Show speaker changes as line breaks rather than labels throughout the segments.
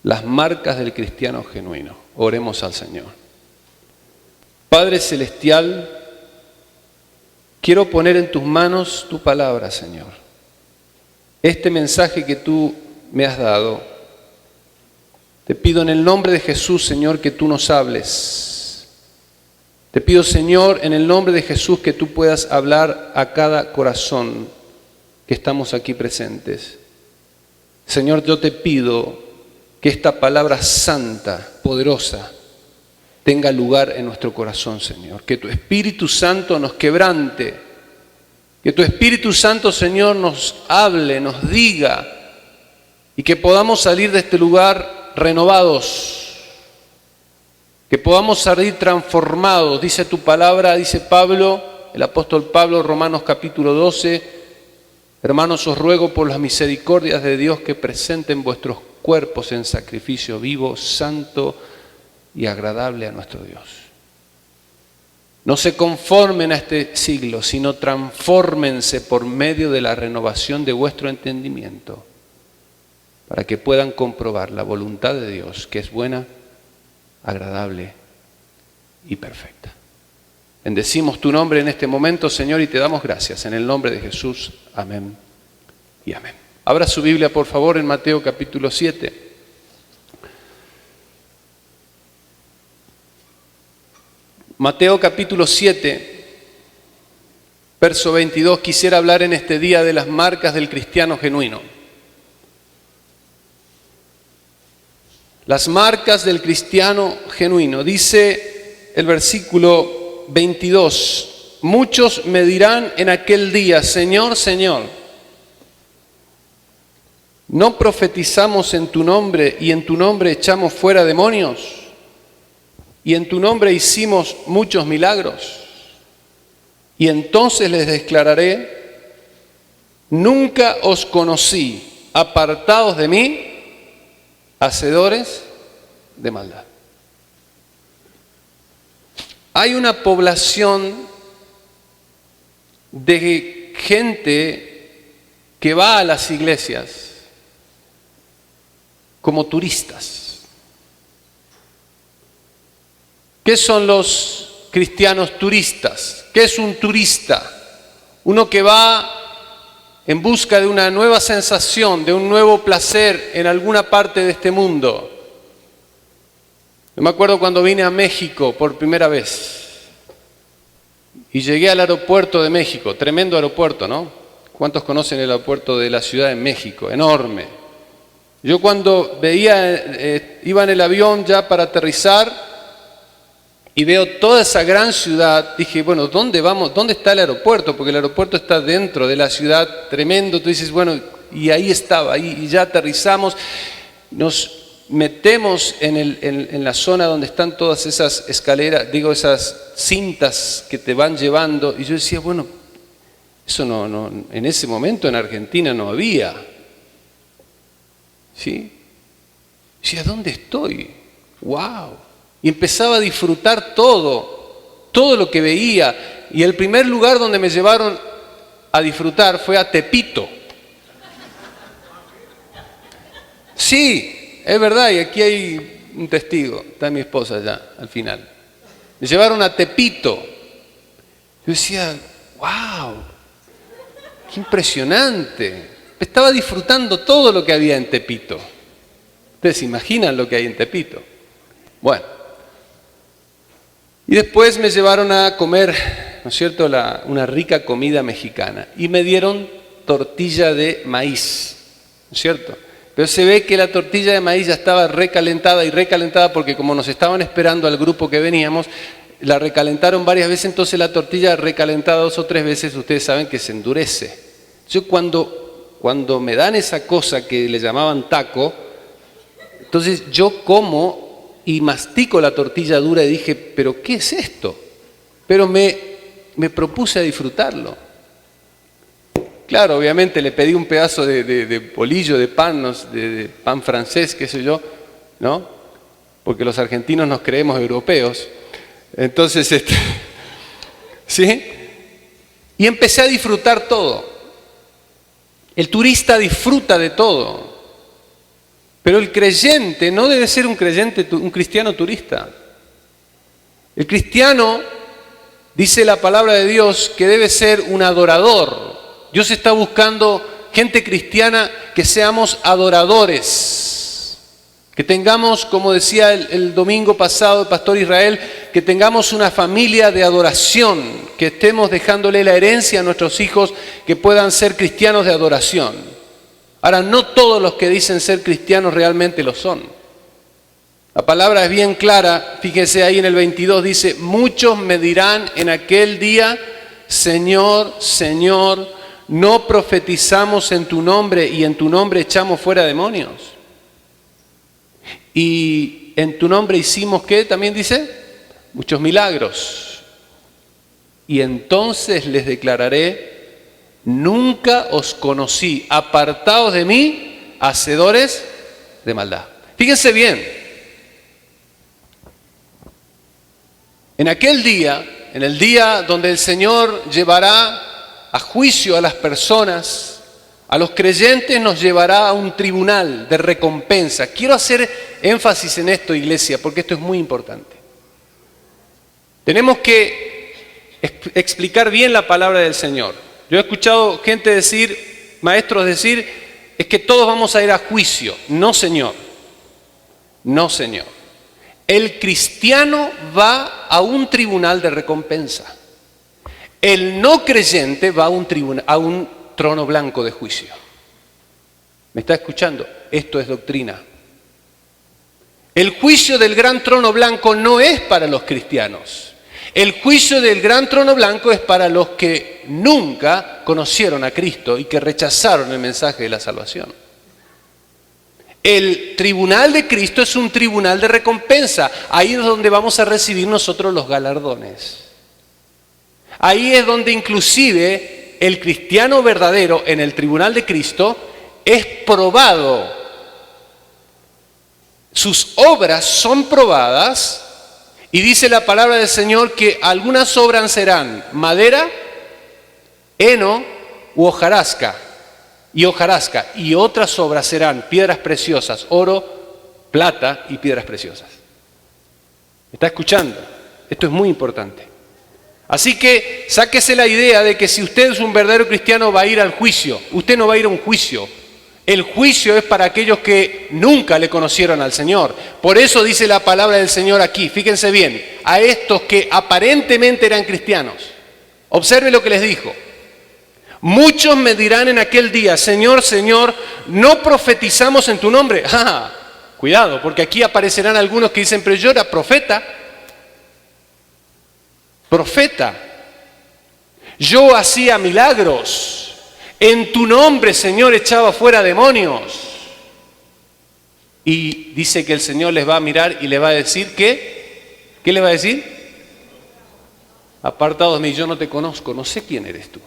las marcas del cristiano genuino. Oremos al Señor. Padre Celestial, quiero poner en tus manos tu palabra, Señor. Este mensaje que tú me has dado, te pido en el nombre de Jesús, Señor, que tú nos hables. Te pido, Señor, en el nombre de Jesús, que tú puedas hablar a cada corazón que estamos aquí presentes. Señor, yo te pido que esta palabra santa, poderosa, tenga lugar en nuestro corazón, Señor. Que tu Espíritu Santo nos quebrante. Que tu Espíritu Santo, Señor, nos hable, nos diga. Y que podamos salir de este lugar renovados. Que podamos salir transformados. Dice tu palabra, dice Pablo, el apóstol Pablo, Romanos capítulo 12. Hermanos, os ruego por las misericordias de Dios que presenten vuestros cuerpos en sacrificio vivo, santo y agradable a nuestro Dios. No se conformen a este siglo, sino transfórmense por medio de la renovación de vuestro entendimiento, para que puedan comprobar la voluntad de Dios, que es buena, agradable y perfecta. Bendecimos tu nombre en este momento, Señor, y te damos gracias. En el nombre de Jesús, amén y amén. Abra su Biblia, por favor, en Mateo capítulo 7. Mateo capítulo 7, verso 22. Quisiera hablar en este día de las marcas del cristiano genuino. Las marcas del cristiano genuino. Dice el versículo 22. Muchos me dirán en aquel día, Señor, Señor, ¿no profetizamos en tu nombre y en tu nombre echamos fuera demonios? ¿Y en tu nombre hicimos muchos milagros? Y entonces les declararé, nunca os conocí, apartados de mí, hacedores de maldad. Hay una población de gente que va a las iglesias como turistas. ¿Qué son los cristianos turistas? ¿Qué es un turista? Uno que va en busca de una nueva sensación, de un nuevo placer en alguna parte de este mundo. Yo me acuerdo cuando vine a México por primera vez y llegué al aeropuerto de México, tremendo aeropuerto, ¿no? ¿Cuántos conocen el aeropuerto de la Ciudad de México? Enorme. Yo cuando veía, iba en el avión ya para aterrizar y veo toda esa gran ciudad, dije, bueno, ¿dónde vamos? ¿Dónde está el aeropuerto? Porque el aeropuerto está dentro de la ciudad, tremendo. Tú dices, bueno, y ahí estaba, y ya aterrizamos, nos metemos en la zona donde están todas esas escaleras, esas cintas que te van llevando, y yo decía, bueno, eso no, en ese momento en Argentina no había. ¿Sí? Decía, ¿dónde estoy? ¡Wow! Y empezaba a disfrutar todo lo que veía. Y el primer lugar donde me llevaron a disfrutar fue a Tepito. Sí, es verdad, y aquí hay un testigo, está mi esposa ya, al final. Me llevaron a Tepito. Yo decía, ¡wow! ¡Qué impresionante! Estaba disfrutando todo lo que había en Tepito. ¿Ustedes se imaginan lo que hay en Tepito? Bueno. Y después me llevaron a comer, ¿no es cierto?, una rica comida mexicana. Y me dieron tortilla de maíz, ¿no es cierto? Pero se ve que la tortilla de maíz ya estaba recalentada porque como nos estaban esperando al grupo que veníamos, la recalentaron varias veces, entonces la tortilla recalentada 2 o 3 veces, ustedes saben que se endurece. Yo cuando me dan esa cosa que le llamaban taco, entonces yo como y mastico la tortilla dura y dije, ¿pero qué es esto? Pero me propuse a disfrutarlo. Claro, obviamente le pedí un pedazo de bolillo, de pan, de pan francés, qué sé yo, ¿no? Porque los argentinos nos creemos europeos. Entonces, ¿sí? Y empecé a disfrutar todo. El turista disfruta de todo. Pero el creyente no debe ser un cristiano turista. El cristiano, dice la palabra de Dios, que debe ser un adorador. Dios está buscando gente cristiana que seamos adoradores. Que tengamos, como decía el domingo pasado el pastor Israel, que tengamos una familia de adoración, que estemos dejándole la herencia a nuestros hijos que puedan ser cristianos de adoración. Ahora, no todos los que dicen ser cristianos realmente lo son. La palabra es bien clara, fíjense ahí en el 22, dice, muchos me dirán en aquel día, Señor, Señor, ¿no profetizamos en tu nombre y en tu nombre echamos fuera demonios? Y en tu nombre hicimos, ¿qué? También dice, muchos milagros. Y entonces les declararé, nunca os conocí, apartaos de mí, hacedores de maldad. Fíjense bien, en aquel día, en el día donde el Señor llevará a juicio a las personas, a los creyentes nos llevará a un tribunal de recompensa. Quiero hacer énfasis en esto, iglesia, porque esto es muy importante. Tenemos que explicar bien la palabra del Señor. Yo he escuchado gente decir, maestros decir, es que todos vamos a ir a juicio. No, Señor. No, Señor. El cristiano va a un tribunal de recompensa. El no creyente va a un trono blanco de juicio. ¿Me está escuchando? Esto es doctrina. El juicio del gran trono blanco no es para los cristianos. El juicio del gran trono blanco es para los que nunca conocieron a Cristo y que rechazaron el mensaje de la salvación. El tribunal de Cristo es un tribunal de recompensa. Ahí es donde vamos a recibir nosotros los galardones. Ahí es donde inclusive el cristiano verdadero en el tribunal de Cristo es probado. Sus obras son probadas y dice la palabra del Señor que algunas obras serán madera, heno u hojarasca. Y otras obras serán piedras preciosas, oro, plata y piedras preciosas. ¿Me está escuchando? Esto es muy importante. Así que sáquese la idea de que si usted es un verdadero cristiano va a ir al juicio. Usted no va a ir a un juicio. El juicio es para aquellos que nunca le conocieron al Señor. Por eso dice la palabra del Señor aquí. Fíjense bien, a estos que aparentemente eran cristianos. Observe lo que les dijo. Muchos me dirán en aquel día, Señor, Señor, ¿no profetizamos en tu nombre? Cuidado, porque aquí aparecerán algunos que dicen, pero yo era profeta. Profeta. Yo hacía milagros. En tu nombre, Señor, echaba fuera demonios. Y dice que el Señor les va a mirar y le va a decir que, ¿qué le va a decir? Apartados de mí, yo no te conozco, no sé quién eres tú.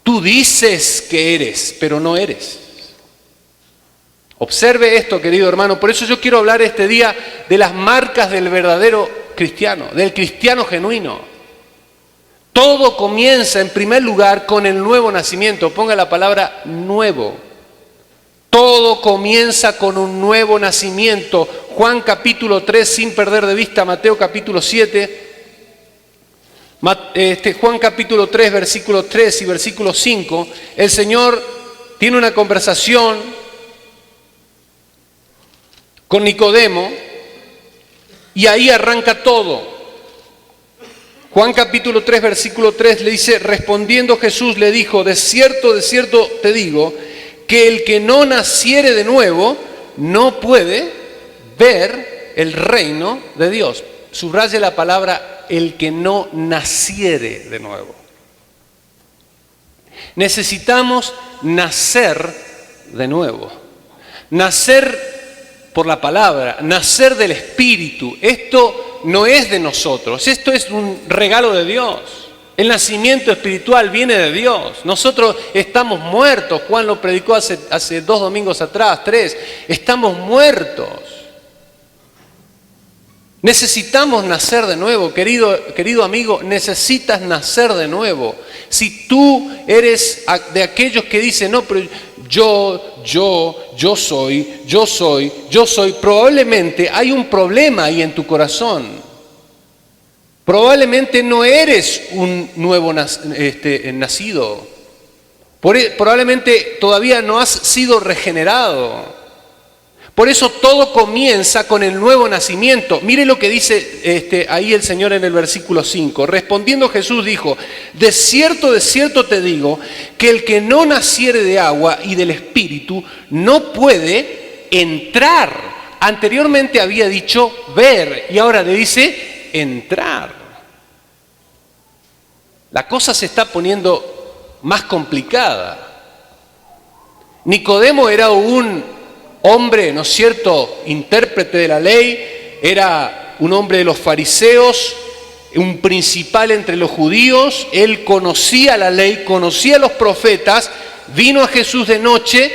Tú dices que eres, pero no eres. Observe esto, querido hermano. Por eso yo quiero hablar este día de las marcas del verdadero cristiano, del cristiano genuino. Todo comienza en primer lugar con el nuevo nacimiento. Ponga la palabra nuevo. Todo comienza con un nuevo nacimiento. Juan capítulo 3, sin perder de vista Mateo capítulo 7. Juan capítulo 3, versículo 3 y versículo 5, el Señor tiene una conversación con Nicodemo y ahí arranca todo. Juan capítulo 3, versículo 3 le dice, respondiendo Jesús le dijo, de cierto te digo, que el que no naciere de nuevo no puede ver el reino de Dios. Subraye la palabra el que no naciere de nuevo. Necesitamos nacer de nuevo. Nacer por la palabra, nacer del Espíritu. Esto no es de nosotros, esto es un regalo de Dios. El nacimiento espiritual viene de Dios. Nosotros estamos muertos. Juan lo predicó hace 2 domingos atrás, 3. Estamos muertos. Necesitamos nacer de nuevo, querido amigo, necesitas nacer de nuevo. Si tú eres de aquellos que dicen, no, pero yo soy, probablemente hay un problema ahí en tu corazón. Probablemente no eres un nuevo nacido. Probablemente todavía no has sido regenerado. Por eso todo comienza con el nuevo nacimiento. Mire lo que dice ahí el Señor en el versículo 5. Respondiendo Jesús dijo, de cierto te digo, que el que no naciere de agua y del Espíritu no puede entrar. Anteriormente había dicho ver y ahora le dice entrar. La cosa se está poniendo más complicada. Nicodemo era un hombre, ¿no es cierto?, intérprete de la ley, era un hombre de los fariseos, un principal entre los judíos, él conocía la ley, conocía a los profetas, vino a Jesús de noche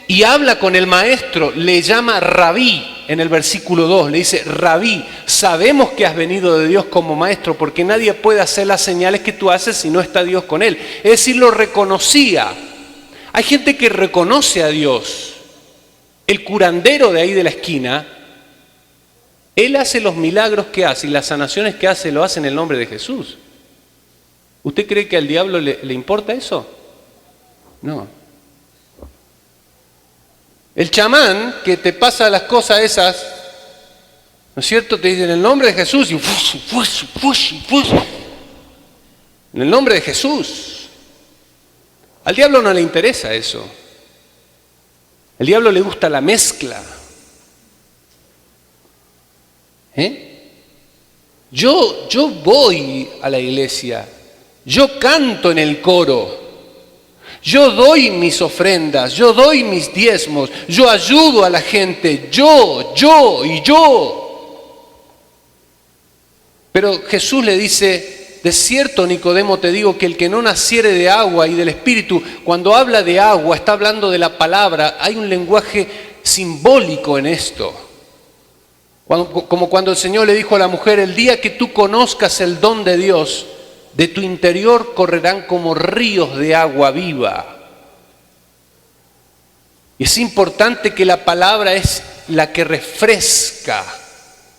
y habla con el maestro, le llama rabí en el versículo 2, le dice, rabí, sabemos que has venido de Dios como maestro, porque nadie puede hacer las señales que tú haces si no está Dios con él. Es decir, lo reconocía. Hay gente que reconoce a Dios. El curandero de ahí de la esquina, él hace los milagros que hace y las sanaciones que hace lo hace en el nombre de Jesús. ¿Usted cree que al diablo le importa eso? No. El chamán que te pasa las cosas esas, ¿no es cierto? Te dice en el nombre de Jesús y en el nombre de Jesús. Al diablo no le interesa eso. Al diablo le gusta la mezcla. Yo voy a la iglesia, yo canto en el coro, yo doy mis ofrendas, yo doy mis diezmos, yo ayudo a la gente, yo. Pero Jesús le dice, de cierto, Nicodemo, te digo que el que no naciere de agua y del Espíritu, cuando habla de agua, está hablando de la palabra, hay un lenguaje simbólico en esto. Como cuando el Señor le dijo a la mujer, el día que tú conozcas el don de Dios, de tu interior correrán como ríos de agua viva. Y es importante que la palabra es la que refresca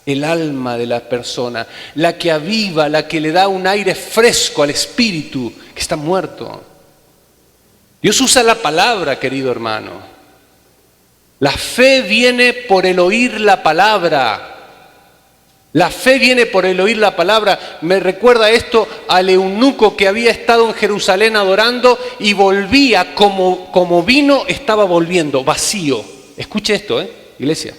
el alma de la persona, la que aviva, la que le da un aire fresco al espíritu que está muerto. Dios usa la palabra, querido hermano. La fe viene por el oír la palabra. La fe viene por el oír la palabra. Me recuerda esto al eunuco que había estado en Jerusalén adorando y volvía como vino, estaba volviendo, vacío. Escuche esto, iglesia.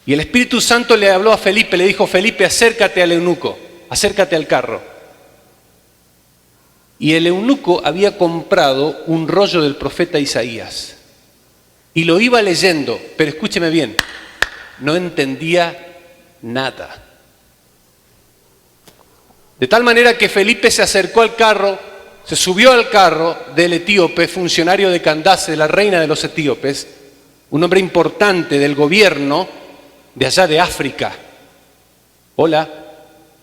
Y el Espíritu Santo le habló a Felipe, le dijo, Felipe, acércate al eunuco, acércate al carro. Y el eunuco había comprado un rollo del profeta Isaías. Y lo iba leyendo, pero escúcheme bien, no entendía nada. De tal manera que Felipe se acercó al carro, se subió al carro del etíope, funcionario de Candace, de la reina de los etíopes, un hombre importante del gobierno de allá de África. Hola,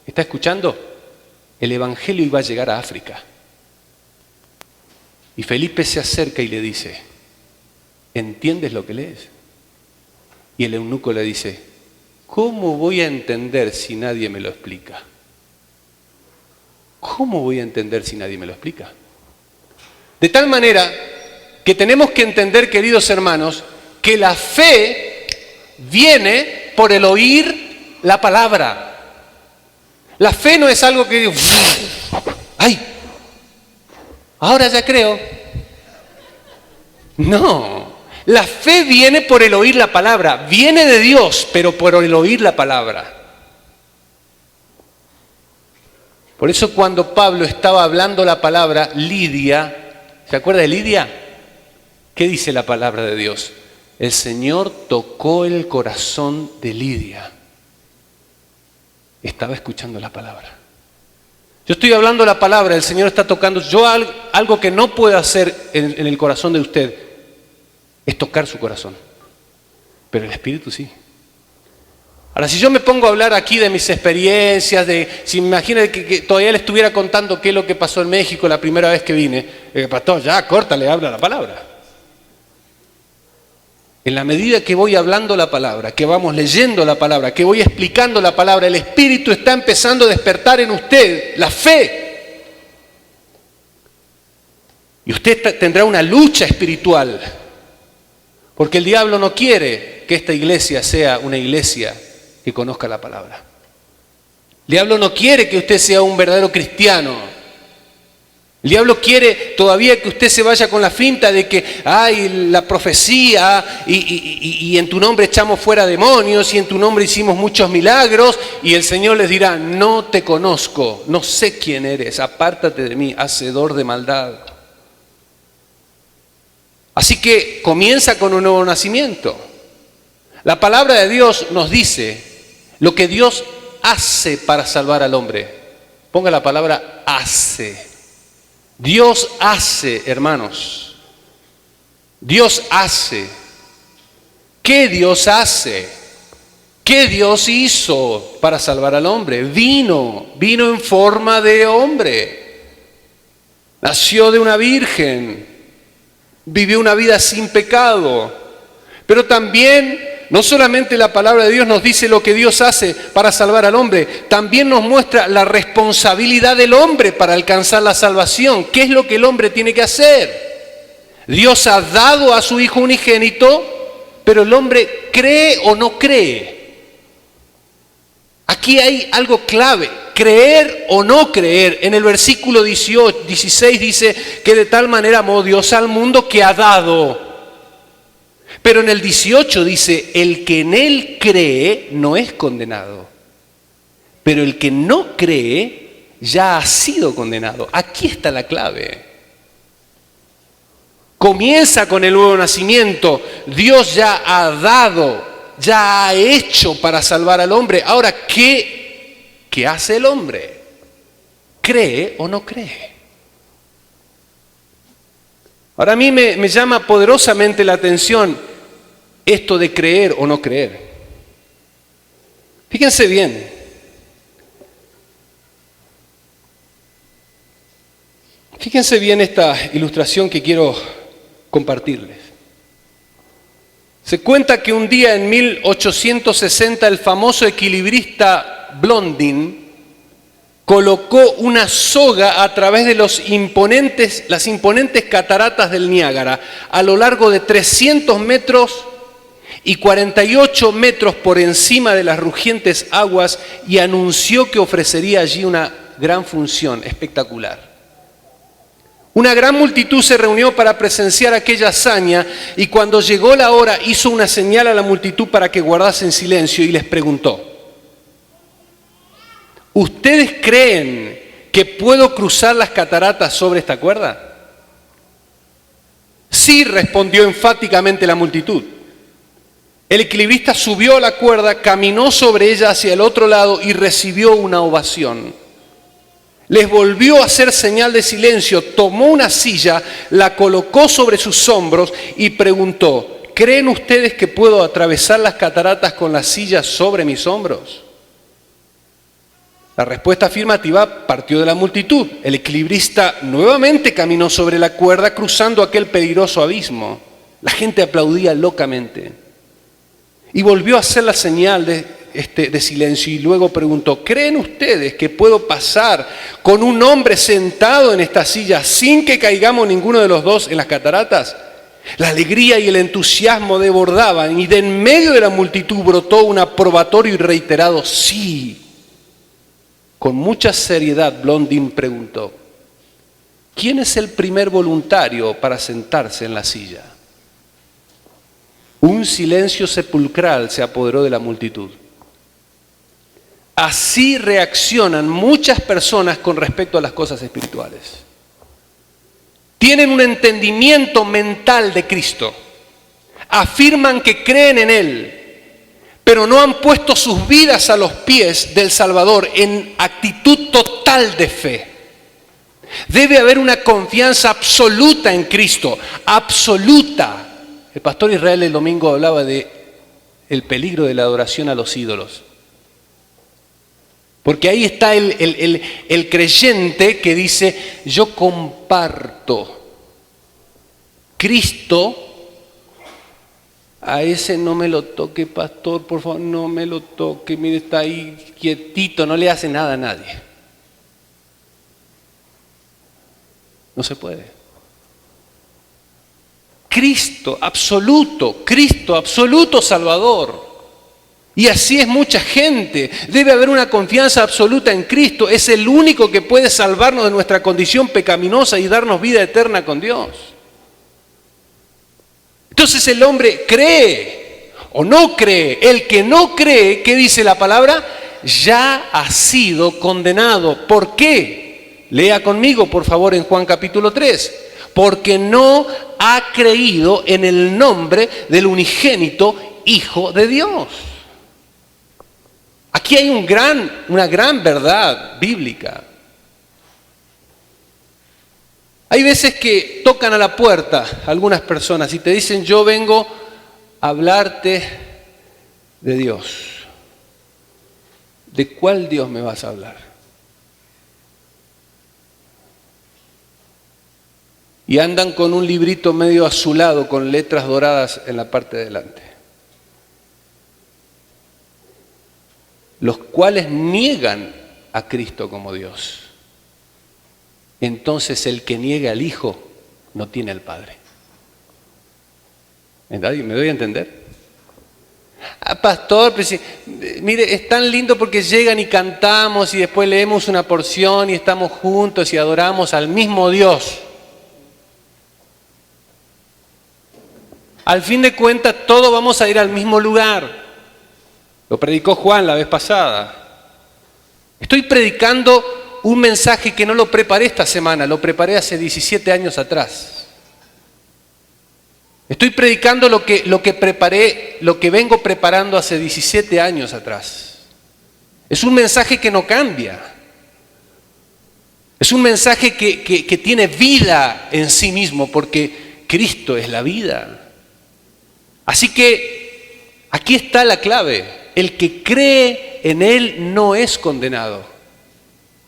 ¿está escuchando? El evangelio iba a llegar a África. Y Felipe se acerca y le dice, ¿entiendes lo que lees? Y el eunuco le dice, ¿cómo voy a entender si nadie me lo explica? ¿Cómo voy a entender si nadie me lo explica? De tal manera que tenemos que entender, queridos hermanos, que la fe viene por el oír la palabra. La fe no es algo que digo, ¡ay! Ahora ya creo. No, la fe viene por el oír la palabra. Viene de Dios, pero por el oír la palabra. Por eso cuando Pablo estaba hablando la palabra, Lidia, ¿se acuerda de Lidia? ¿Qué dice la palabra de Dios? El Señor tocó el corazón de Lidia. Estaba escuchando la palabra. Yo estoy hablando la palabra, el Señor está tocando. Yo algo que no puedo hacer en el corazón de usted es tocar su corazón. Pero el Espíritu sí. Ahora, si yo me pongo a hablar aquí de mis experiencias, si imagina que todavía le estuviera contando qué es lo que pasó en México la primera vez que vine, pastor, ya, córtale, habla la palabra. En la medida que voy hablando la palabra, que vamos leyendo la palabra, que voy explicando la palabra, el Espíritu está empezando a despertar en usted la fe. Y usted tendrá una lucha espiritual, porque el diablo no quiere que esta iglesia sea una iglesia que conozca la palabra. El diablo no quiere que usted sea un verdadero cristiano. El diablo quiere todavía que usted se vaya con la finta de que hay la profecía y en tu nombre echamos fuera demonios y en tu nombre hicimos muchos milagros, y el Señor les dirá: no te conozco, no sé quién eres, apártate de mí, hacedor de maldad. Así que comienza con un nuevo nacimiento. La palabra de Dios nos dice lo que Dios hace para salvar al hombre. Ponga la palabra hace. Dios hace, hermanos. Dios hace. ¿Qué Dios hace? ¿Qué Dios hizo para salvar al hombre? Vino en forma de hombre. Nació de una virgen. Vivió una vida sin pecado. Pero también, no solamente la palabra de Dios nos dice lo que Dios hace para salvar al hombre, también nos muestra la responsabilidad del hombre para alcanzar la salvación. ¿Qué es lo que el hombre tiene que hacer? Dios ha dado a su Hijo unigénito, pero el hombre cree o no cree. Aquí hay algo clave: creer o no creer. En el versículo 16 dice que de tal manera amó Dios al mundo que ha dado. Pero en el 18 dice: el que en él cree no es condenado, pero el que no cree ya ha sido condenado. Aquí está la clave. Comienza con el nuevo nacimiento. Dios ya ha dado, ya ha hecho para salvar al hombre. Ahora, ¿qué hace el hombre? ¿Cree o no cree? Ahora, a mí me llama poderosamente la atención esto de creer o no creer. Fíjense bien. Fíjense bien esta ilustración que quiero compartirles. Se cuenta que un día en 1860 el famoso equilibrista Blondin colocó una soga a través de las imponentes cataratas del Niágara a lo largo de 300 metros y 48 metros por encima de las rugientes aguas, y anunció que ofrecería allí una gran función espectacular. Una gran multitud se reunió para presenciar aquella hazaña, y cuando llegó la hora hizo una señal a la multitud para que guardasen silencio y les preguntó: ¿ustedes creen que puedo cruzar las cataratas sobre esta cuerda? Sí, respondió enfáticamente la multitud. El equilibrista subió a la cuerda, caminó sobre ella hacia el otro lado y recibió una ovación. Les volvió a hacer señal de silencio, tomó una silla, la colocó sobre sus hombros y preguntó: ¿creen ustedes que puedo atravesar las cataratas con la silla sobre mis hombros? La respuesta afirmativa partió de la multitud. El equilibrista nuevamente caminó sobre la cuerda, cruzando aquel peligroso abismo. La gente aplaudía locamente. Y volvió a hacer la señal de silencio y luego preguntó: ¿creen ustedes que puedo pasar con un hombre sentado en esta silla sin que caigamos ninguno de los dos en las cataratas? La alegría y el entusiasmo desbordaban, y de en medio de la multitud brotó un aprobatorio y reiterado sí. Con mucha seriedad, Blondin preguntó: ¿quién es el primer voluntario para sentarse en la silla? Un silencio sepulcral se apoderó de la multitud. Así reaccionan muchas personas con respecto a las cosas espirituales. Tienen un entendimiento mental de Cristo. Afirman que creen en Él, pero no han puesto sus vidas a los pies del Salvador en actitud total de fe. Debe haber una confianza absoluta en Cristo, absoluta. El pastor Israel el domingo hablaba de el peligro de la adoración a los ídolos. Porque ahí está el creyente que dice, yo comparto. Cristo, a ese no me lo toque, pastor, por favor, no me lo toque. Mire, está ahí quietito, no le hace nada a nadie. No se puede. Cristo absoluto Salvador. Y así es mucha gente. Debe haber una confianza absoluta en Cristo. Es el único que puede salvarnos de nuestra condición pecaminosa y darnos vida eterna con Dios. Entonces el hombre cree o no cree. El que no cree, ¿qué dice la palabra? Ya ha sido condenado. ¿Por qué? Lea conmigo, por favor, en Juan capítulo 3. Porque no ha creído en el nombre del unigénito Hijo de Dios. Aquí hay una gran verdad bíblica. Hay veces que tocan a la puerta algunas personas y te dicen, yo vengo a hablarte de Dios. ¿De cuál Dios me vas a hablar? Y andan con un librito medio azulado con letras doradas en la parte de delante. Los cuales niegan a Cristo como Dios. Entonces el que niega al Hijo no tiene al Padre. ¿Me doy a entender? Pastor, pues, mire, es tan lindo porque llegan y cantamos y después leemos una porción y estamos juntos y adoramos al mismo Dios. Al fin de cuentas, todos vamos a ir al mismo lugar. Lo predicó Juan la vez pasada. Estoy predicando un mensaje que no lo preparé esta semana, lo preparé hace 17 años atrás. Estoy predicando lo que preparé, lo que vengo preparando hace 17 años atrás. Es un mensaje que no cambia. Es un mensaje que tiene vida en sí mismo, porque Cristo es la vida. Así que aquí está la clave. El que cree en Él no es condenado.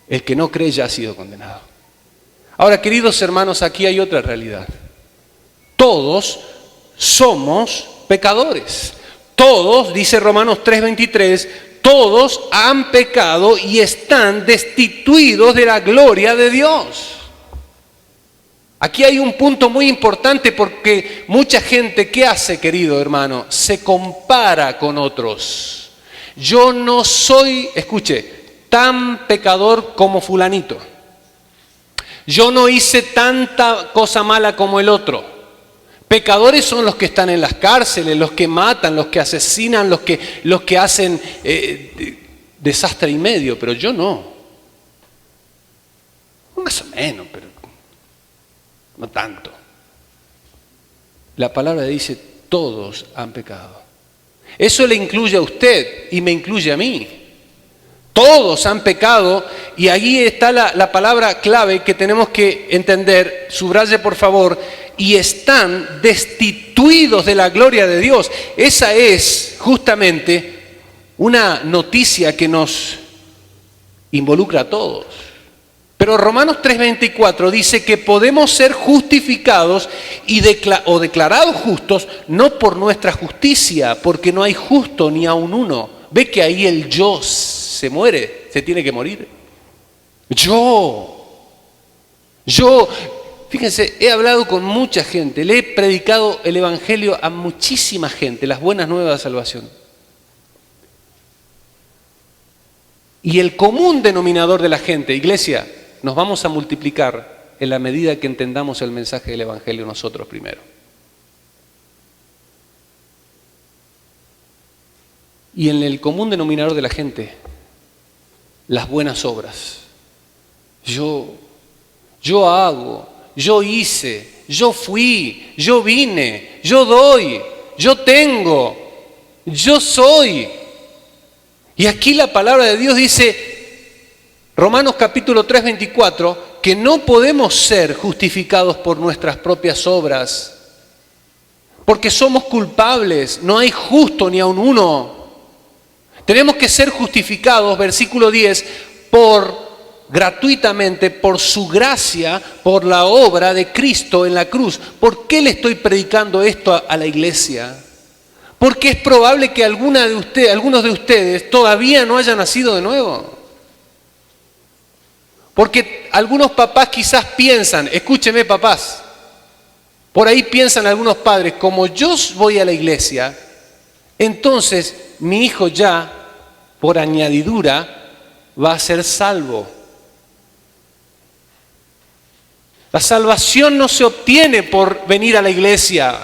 El que no cree ya ha sido condenado. Ahora, queridos hermanos, aquí hay otra realidad. Todos somos pecadores. Todos, dice Romanos 3:23, todos han pecado y están destituidos de la gloria de Dios. Aquí hay un punto muy importante porque mucha gente, ¿qué hace, querido hermano? Se compara con otros. Yo no soy, escuche, tan pecador como fulanito. Yo no hice tanta cosa mala como el otro. Pecadores son los que están en las cárceles, los que matan, los que asesinan, los que hacen desastre y medio, pero yo no. Más o menos, pero no tanto. La palabra dice, todos han pecado. Eso le incluye a usted y me incluye a mí. Todos han pecado y allí está la palabra clave que tenemos que entender, subraye por favor, y están destituidos de la gloria de Dios. Esa es justamente una noticia que nos involucra a todos. Pero Romanos 3:24 dice que podemos ser justificados o declarados justos no por nuestra justicia, porque no hay justo ni aun uno. Ve que ahí el yo se muere, se tiene que morir. Fíjense, he hablado con mucha gente, le he predicado el Evangelio a muchísima gente, las buenas nuevas de salvación. Y el común denominador de la gente, iglesia, nos vamos a multiplicar en la medida que entendamos el mensaje del Evangelio nosotros primero. Y en el común denominador de la gente, las buenas obras. Yo hago, yo hice, yo fui, yo vine, yo doy, yo tengo, yo soy. Y aquí la palabra de Dios dice, Romanos capítulo 3:24, que no podemos ser justificados por nuestras propias obras, porque somos culpables, no hay justo ni aun uno. Tenemos que ser justificados, versículo 10, gratuitamente, por su gracia, por la obra de Cristo en la cruz. ¿Por qué le estoy predicando esto a la iglesia? Porque es probable que algunos de ustedes todavía no hayan nacido de nuevo. Porque algunos papás quizás piensan, escúcheme papás, por ahí piensan algunos padres, como yo voy a la iglesia, entonces mi hijo ya, por añadidura, va a ser salvo. La salvación no se obtiene por venir a la iglesia.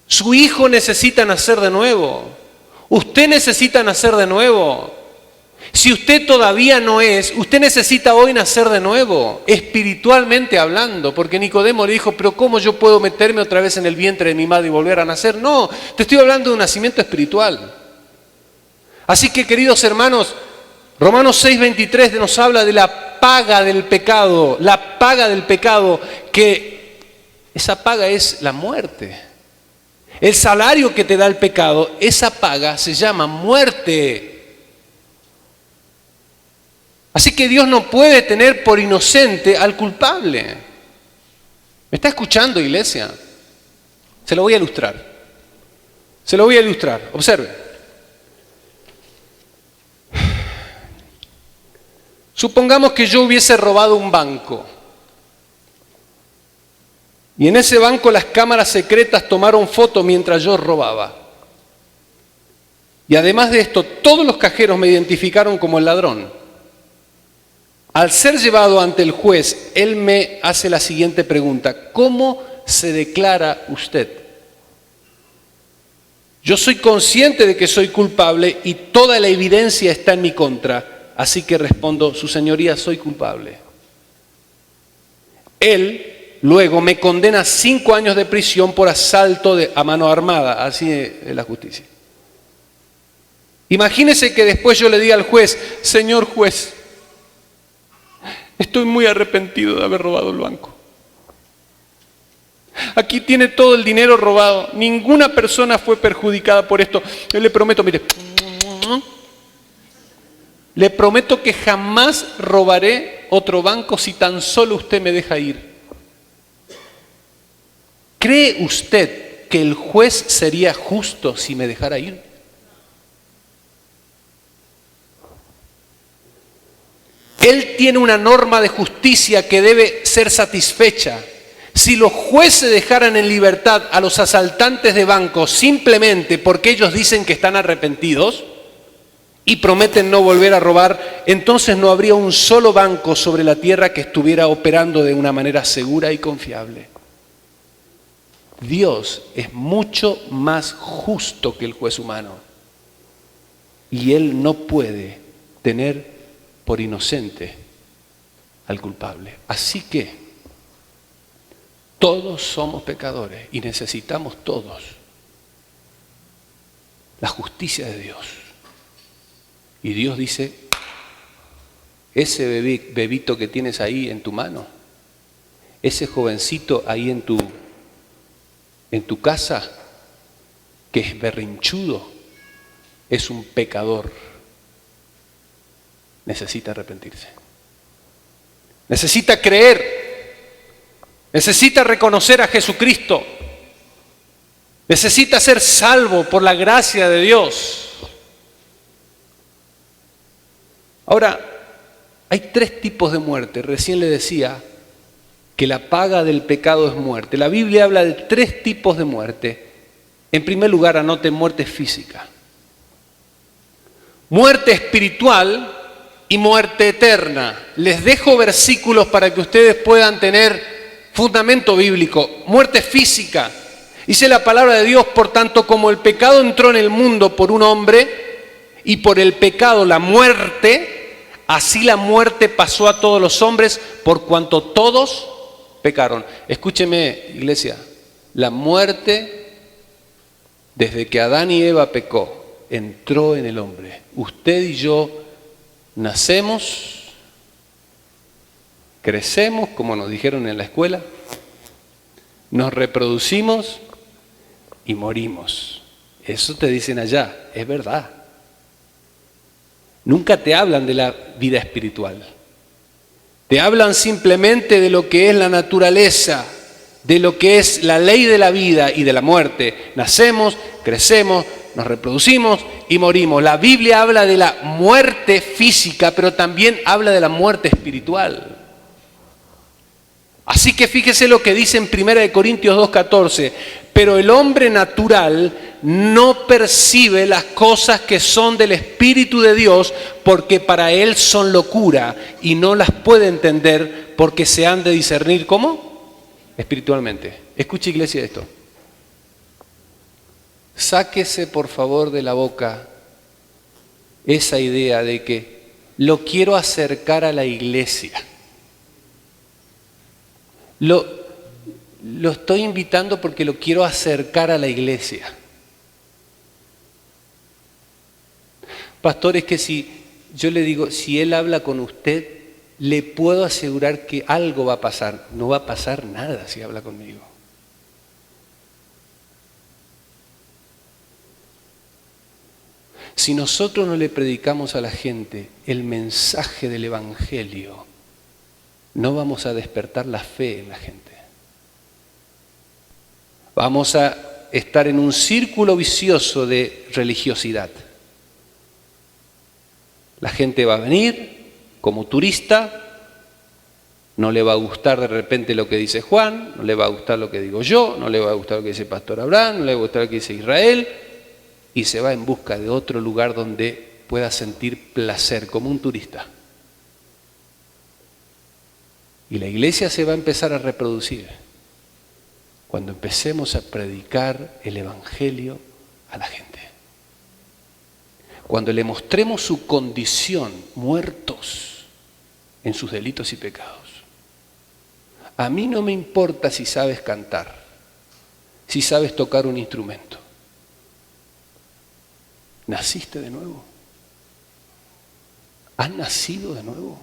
Su hijo necesita nacer de nuevo. Usted necesita nacer de nuevo. Si usted todavía no es, usted necesita hoy nacer de nuevo, espiritualmente hablando, porque Nicodemo le dijo, pero ¿cómo yo puedo meterme otra vez en el vientre de mi madre y volver a nacer? No, te estoy hablando de un nacimiento espiritual. Así que, queridos hermanos, Romanos 6:23 nos habla de la paga del pecado, que esa paga es la muerte. El salario que te da el pecado, esa paga se llama muerte. Así que Dios no puede tener por inocente al culpable. ¿Me está escuchando, iglesia? Se lo voy a ilustrar. Observe. Supongamos que yo hubiese robado un banco. Y en ese banco las cámaras secretas tomaron foto mientras yo robaba. Y además de esto, todos los cajeros me identificaron como el ladrón. Al ser llevado ante el juez, él me hace la siguiente pregunta: ¿cómo se declara usted? Yo soy consciente de que soy culpable y toda la evidencia está en mi contra, así que respondo, su señoría, soy culpable. Él luego me condena a 5 años de prisión por asalto a mano armada, así es la justicia. Imagínese que después yo le diga al juez, señor juez, estoy muy arrepentido de haber robado el banco. Aquí tiene todo el dinero robado. Ninguna persona fue perjudicada por esto. Yo le prometo, mire, le prometo que jamás robaré otro banco si tan solo usted me deja ir. ¿Cree usted que el juez sería justo si me dejara ir? Él tiene una norma de justicia que debe ser satisfecha. Si los jueces dejaran en libertad a los asaltantes de bancos simplemente porque ellos dicen que están arrepentidos y prometen no volver a robar, entonces no habría un solo banco sobre la tierra que estuviera operando de una manera segura y confiable. Dios es mucho más justo que el juez humano y Él no puede tener por inocente al culpable. Así que todos somos pecadores y necesitamos todos la justicia de Dios. Y Dios dice, ese bebito que tienes ahí en tu mano, ese jovencito ahí en tu casa, que es berrinchudo, es un pecador. Necesita arrepentirse. Necesita creer. Necesita reconocer a Jesucristo. Necesita ser salvo por la gracia de Dios. Ahora, hay 3 tipos de muerte. Recién le decía que la paga del pecado es muerte. La Biblia habla de 3 tipos de muerte. En primer lugar, anote muerte física. Muerte espiritual y muerte eterna. Les dejo versículos para que ustedes puedan tener fundamento bíblico. Muerte física. Dice la palabra de Dios, por tanto, como el pecado entró en el mundo por un hombre y por el pecado la muerte, así la muerte pasó a todos los hombres por cuanto todos pecaron. Escúcheme, iglesia, la muerte, desde que Adán y Eva pecó, entró en el hombre. Usted y yo nacemos, crecemos, como nos dijeron en la escuela, nos reproducimos y morimos. Eso te dicen allá, es verdad. Nunca te hablan de la vida espiritual. Te hablan simplemente de lo que es la naturaleza, de lo que es la ley de la vida y de la muerte. Nacemos, crecemos, nos reproducimos y morimos. La Biblia habla de la muerte física, pero también habla de la muerte espiritual. Así que fíjese lo que dice en 1 Corintios 2:14. Pero el hombre natural no percibe las cosas que son del Espíritu de Dios, porque para él son locura y no las puede entender porque se han de discernir, ¿cómo? Espiritualmente. Escuche, iglesia, esto. Sáquese por favor de la boca esa idea de que lo quiero acercar a la iglesia. Lo estoy invitando porque lo quiero acercar a la iglesia. Pastor, es que si yo le digo, si él habla con usted, le puedo asegurar que algo va a pasar. No va a pasar nada si habla conmigo. Si nosotros no le predicamos a la gente el mensaje del Evangelio, no vamos a despertar la fe en la gente. Vamos a estar en un círculo vicioso de religiosidad. La gente va a venir como turista, no le va a gustar de repente lo que dice Juan, no le va a gustar lo que digo yo, no le va a gustar lo que dice el pastor Abraham, no le va a gustar lo que dice Israel, y se va en busca de otro lugar donde pueda sentir placer como un turista. Y la iglesia se va a empezar a reproducir cuando empecemos a predicar el Evangelio a la gente. Cuando le mostremos su condición, muertos en sus delitos y pecados. A mí no me importa si sabes cantar, si sabes tocar un instrumento. ¿Naciste de nuevo? ¿Has nacido de nuevo?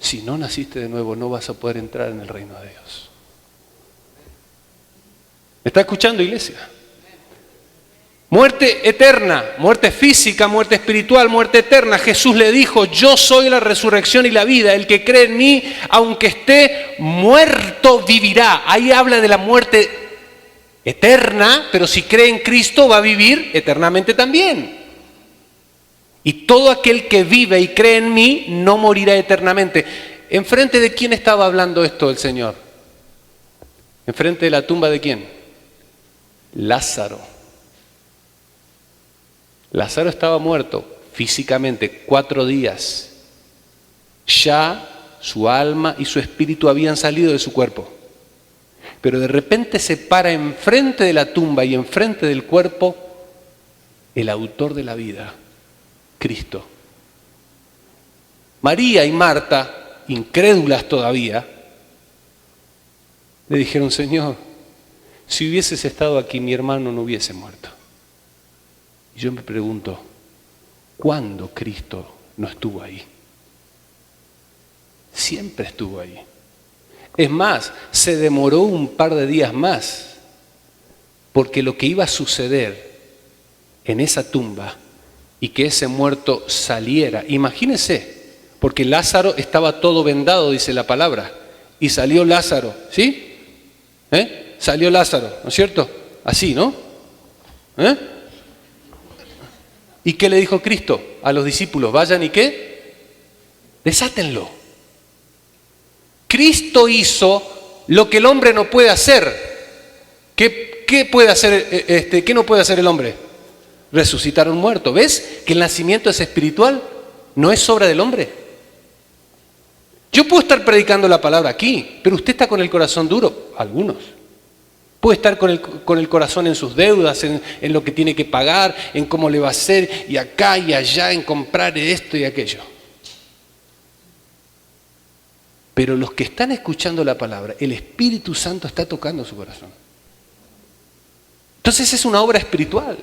Si no naciste de nuevo, no vas a poder entrar en el reino de Dios. ¿Me está escuchando, iglesia? Muerte eterna, muerte física, muerte espiritual, muerte eterna. Jesús le dijo, yo soy la resurrección y la vida. El que cree en mí, aunque esté muerto, vivirá. Ahí habla de la muerte eterna, pero si cree en Cristo va a vivir eternamente también. Y todo aquel que vive y cree en mí no morirá eternamente. ¿Enfrente de quién estaba hablando esto el Señor? ¿Enfrente de la tumba de quién? Lázaro. Lázaro estaba muerto físicamente 4 días. Ya su alma y su espíritu habían salido de su cuerpo. Pero de repente se para enfrente de la tumba y enfrente del cuerpo el autor de la vida, Cristo. María y Marta, incrédulas todavía, le dijeron, Señor, si hubieses estado aquí, mi hermano no hubiese muerto. Y yo me pregunto, ¿cuándo Cristo no estuvo ahí? Siempre estuvo ahí. Es más, se demoró un par de días más, porque lo que iba a suceder en esa tumba y que ese muerto saliera, imagínense, porque Lázaro estaba todo vendado, dice la palabra, y salió Lázaro, ¿sí? Salió Lázaro, ¿no es cierto? Así, ¿no? ¿Y qué le dijo Cristo a los discípulos? Vayan y ¿qué? Desátenlo. Cristo hizo lo que el hombre no puede hacer. ¿Qué puede hacer, qué no puede hacer el hombre? Resucitar a un muerto. ¿Ves que el nacimiento es espiritual? No es obra del hombre. Yo puedo estar predicando la palabra aquí, pero usted está con el corazón duro. Algunos. Puede estar con el corazón en sus deudas, en lo que tiene que pagar, en cómo le va a hacer, y acá y allá, en comprar esto y aquello. Pero los que están escuchando la palabra, el Espíritu Santo está tocando su corazón. Entonces es una obra espiritual.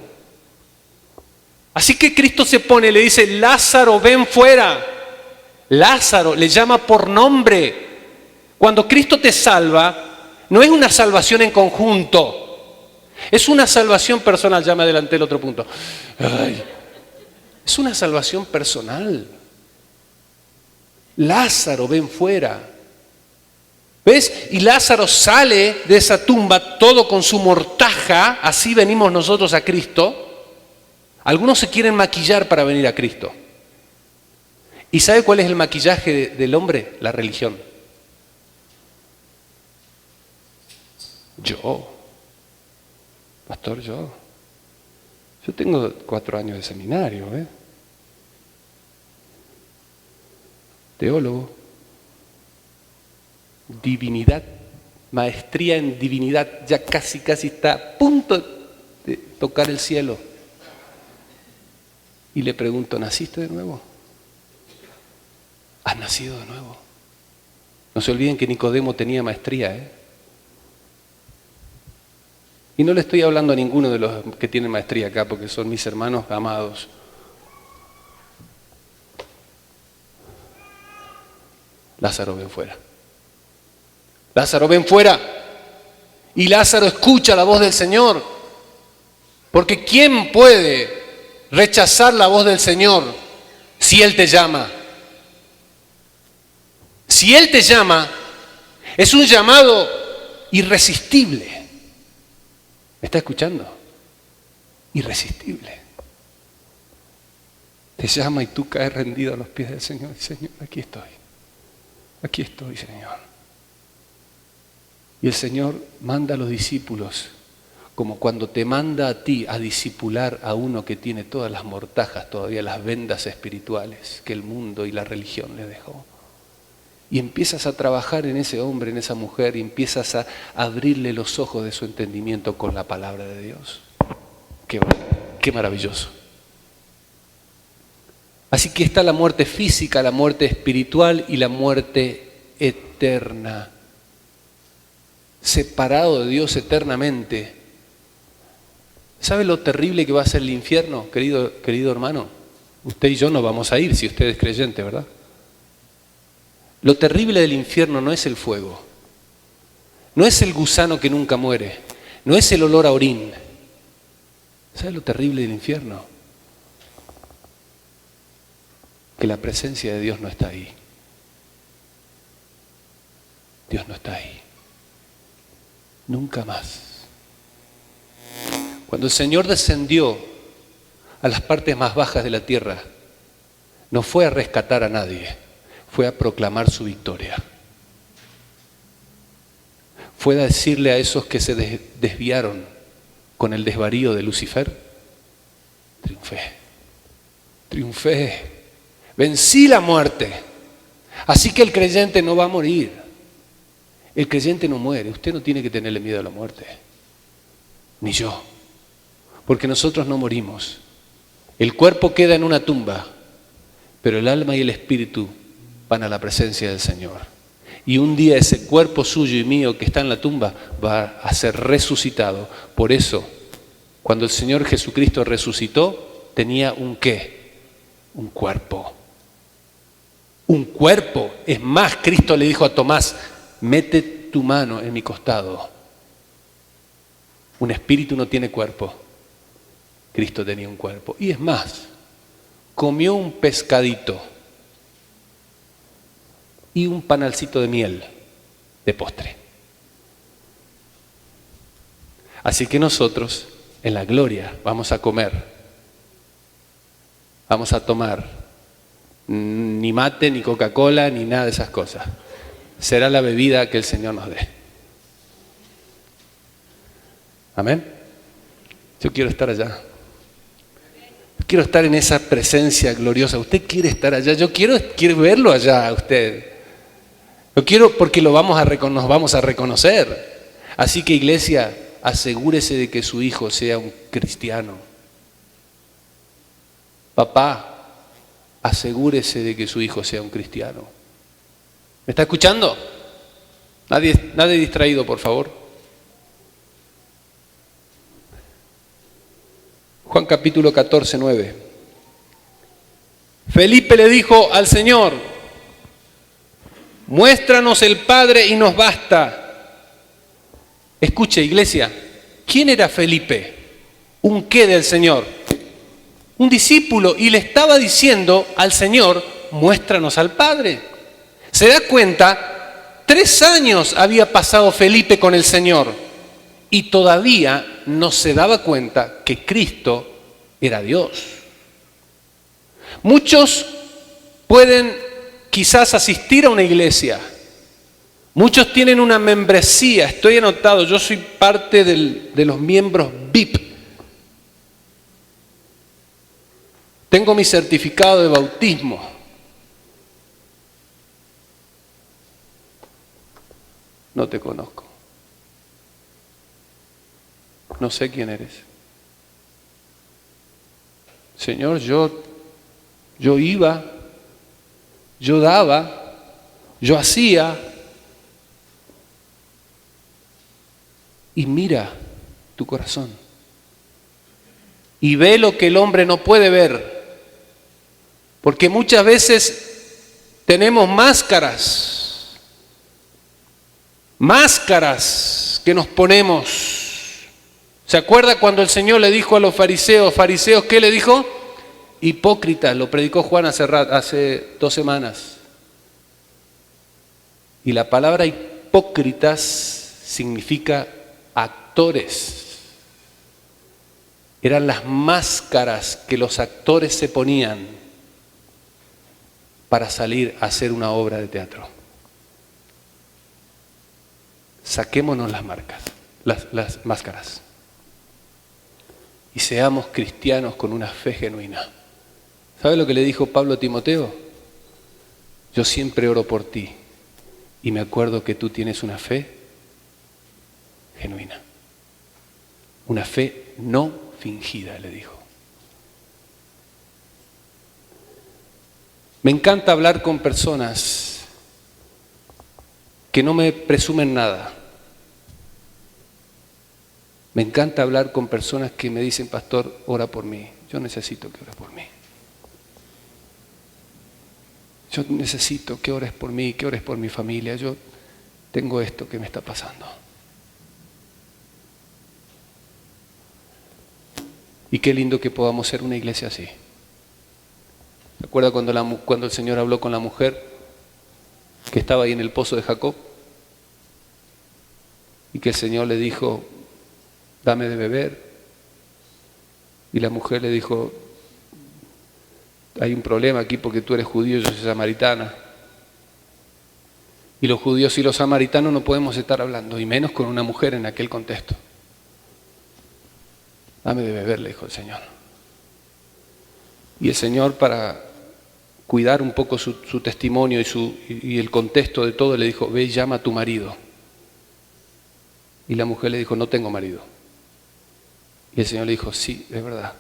Así que Cristo se pone y le dice, Lázaro, ven fuera. Lázaro, le llama por nombre. Cuando Cristo te salva, no es una salvación en conjunto. Es una salvación personal, ya me adelanté el otro punto. Ay, es una salvación personal. Lázaro, ven fuera. ¿Ves? Y Lázaro sale de esa tumba todo con su mortaja, así venimos nosotros a Cristo. Algunos se quieren maquillar para venir a Cristo. ¿Y sabe cuál es el maquillaje del hombre? La religión. Pastor, yo tengo 4 años de seminario, teólogo, divinidad, maestría en divinidad, ya casi está a punto de tocar el cielo. Y le pregunto, ¿naciste de nuevo? ¿Has nacido de nuevo? No se olviden que Nicodemo tenía maestría, Y no le estoy hablando a ninguno de los que tienen maestría acá, porque son mis hermanos amados. Lázaro, ven fuera. Lázaro, ven fuera. Y Lázaro escucha la voz del Señor. Porque ¿quién puede rechazar la voz del Señor si Él te llama? Si Él te llama, es un llamado irresistible. ¿Me está escuchando? Irresistible. Te llama y tú caes rendido a los pies del Señor. Señor, aquí estoy. Aquí estoy, Señor. Y el Señor manda a los discípulos, como cuando te manda a ti a discipular a uno que tiene todas las mortajas, todavía las vendas espirituales que el mundo y la religión le dejó. Y empiezas a trabajar en ese hombre, en esa mujer, y empiezas a abrirle los ojos de su entendimiento con la palabra de Dios. Qué maravilloso. Así que está la muerte física, la muerte espiritual y la muerte eterna. Separado de Dios eternamente. ¿Sabe lo terrible que va a ser el infierno, querido hermano? Usted y yo no vamos a ir si usted es creyente, ¿verdad? Lo terrible del infierno no es el fuego, no es el gusano que nunca muere, no es el olor a orín. ¿Sabe lo terrible del infierno? Que la presencia de Dios no está ahí. Dios no está ahí. Nunca más. Cuando el Señor descendió a las partes más bajas de la tierra, no fue a rescatar a nadie, fue a proclamar su victoria. Fue a decirle a esos que se desviaron con el desvarío de Lucifer, triunfé, vencí la muerte. Así que el creyente no va a morir. El creyente no muere. Usted no tiene que tenerle miedo a la muerte. Ni yo. Porque nosotros no morimos. El cuerpo queda en una tumba, pero el alma y el espíritu van a la presencia del Señor. Y un día ese cuerpo suyo y mío que está en la tumba va a ser resucitado. Por eso, cuando el Señor Jesucristo resucitó, tenía un ¿qué? Un cuerpo. Un cuerpo. Es más, Cristo le dijo a Tomás, mete tu mano en mi costado. Un espíritu no tiene cuerpo. Cristo tenía un cuerpo. Y es más, comió un pescadito y un panalcito de miel de postre. Así que nosotros en la gloria vamos a comer, vamos a tomar ni mate, ni Coca-Cola, ni nada de esas cosas. Será la bebida que el Señor nos dé. Amén. Yo quiero estar allá. Quiero estar en esa presencia gloriosa. Usted quiere estar allá. Yo quiero verlo allá a usted. Lo quiero porque nos vamos a reconocer. Así que, iglesia, asegúrese de que su hijo sea un cristiano. Papá, asegúrese de que su hijo sea un cristiano. ¿Me está escuchando? Nadie distraído, por favor. Juan capítulo 14, 9. Felipe le dijo al Señor, muéstranos el Padre y nos basta. Escuche, iglesia, ¿Quién era Felipe? ¿Un qué del Señor? Un discípulo, y le estaba diciendo al Señor, muéstranos al Padre. ¿Se da cuenta? 3 años había pasado Felipe con el Señor y todavía no se daba cuenta que Cristo era Dios. Muchos pueden quizás asistir a una iglesia. Muchos tienen una membresía. Estoy anotado, yo soy parte de los miembros VIP. Tengo mi certificado de bautismo. No te conozco. No sé quién eres. Señor, yo iba, yo daba, yo hacía. Y mira tu corazón. Y ve lo que el hombre no puede ver. Porque muchas veces tenemos máscaras que nos ponemos. ¿Se acuerda cuando el Señor le dijo a los fariseos, ¿qué le dijo? Hipócritas, lo predicó Juan hace 2 semanas. Y la palabra hipócritas significa actores. Eran las máscaras que los actores se ponían para salir a hacer una obra de teatro. Saquémonos las máscaras y seamos cristianos con una fe genuina. ¿Sabe lo que le dijo Pablo a Timoteo? Yo siempre oro por ti y me acuerdo que tú tienes una fe genuina, una fe no fingida, le dijo. Me encanta hablar con personas que no me presumen nada. Me encanta hablar con personas que me dicen, pastor, ora por mí. Yo necesito que ores por mí. Yo necesito que ores por mí, que ores por mi familia. Yo tengo esto que me está pasando. Y qué lindo que podamos ser una iglesia así. ¿Se acuerda cuando el Señor habló con la mujer que estaba ahí en el pozo de Jacob? Y que el Señor le dijo, dame de beber. Y la mujer le dijo, hay un problema aquí porque tú eres judío y yo soy samaritana. Y los judíos y los samaritanos no podemos estar hablando, y menos con una mujer en aquel contexto. Dame de beber, le dijo el Señor. Y el Señor, para cuidar un poco su testimonio y el contexto de todo, le dijo, ve y llama a tu marido. Y la mujer le dijo, no tengo marido. Y el Señor le dijo, sí, es verdad.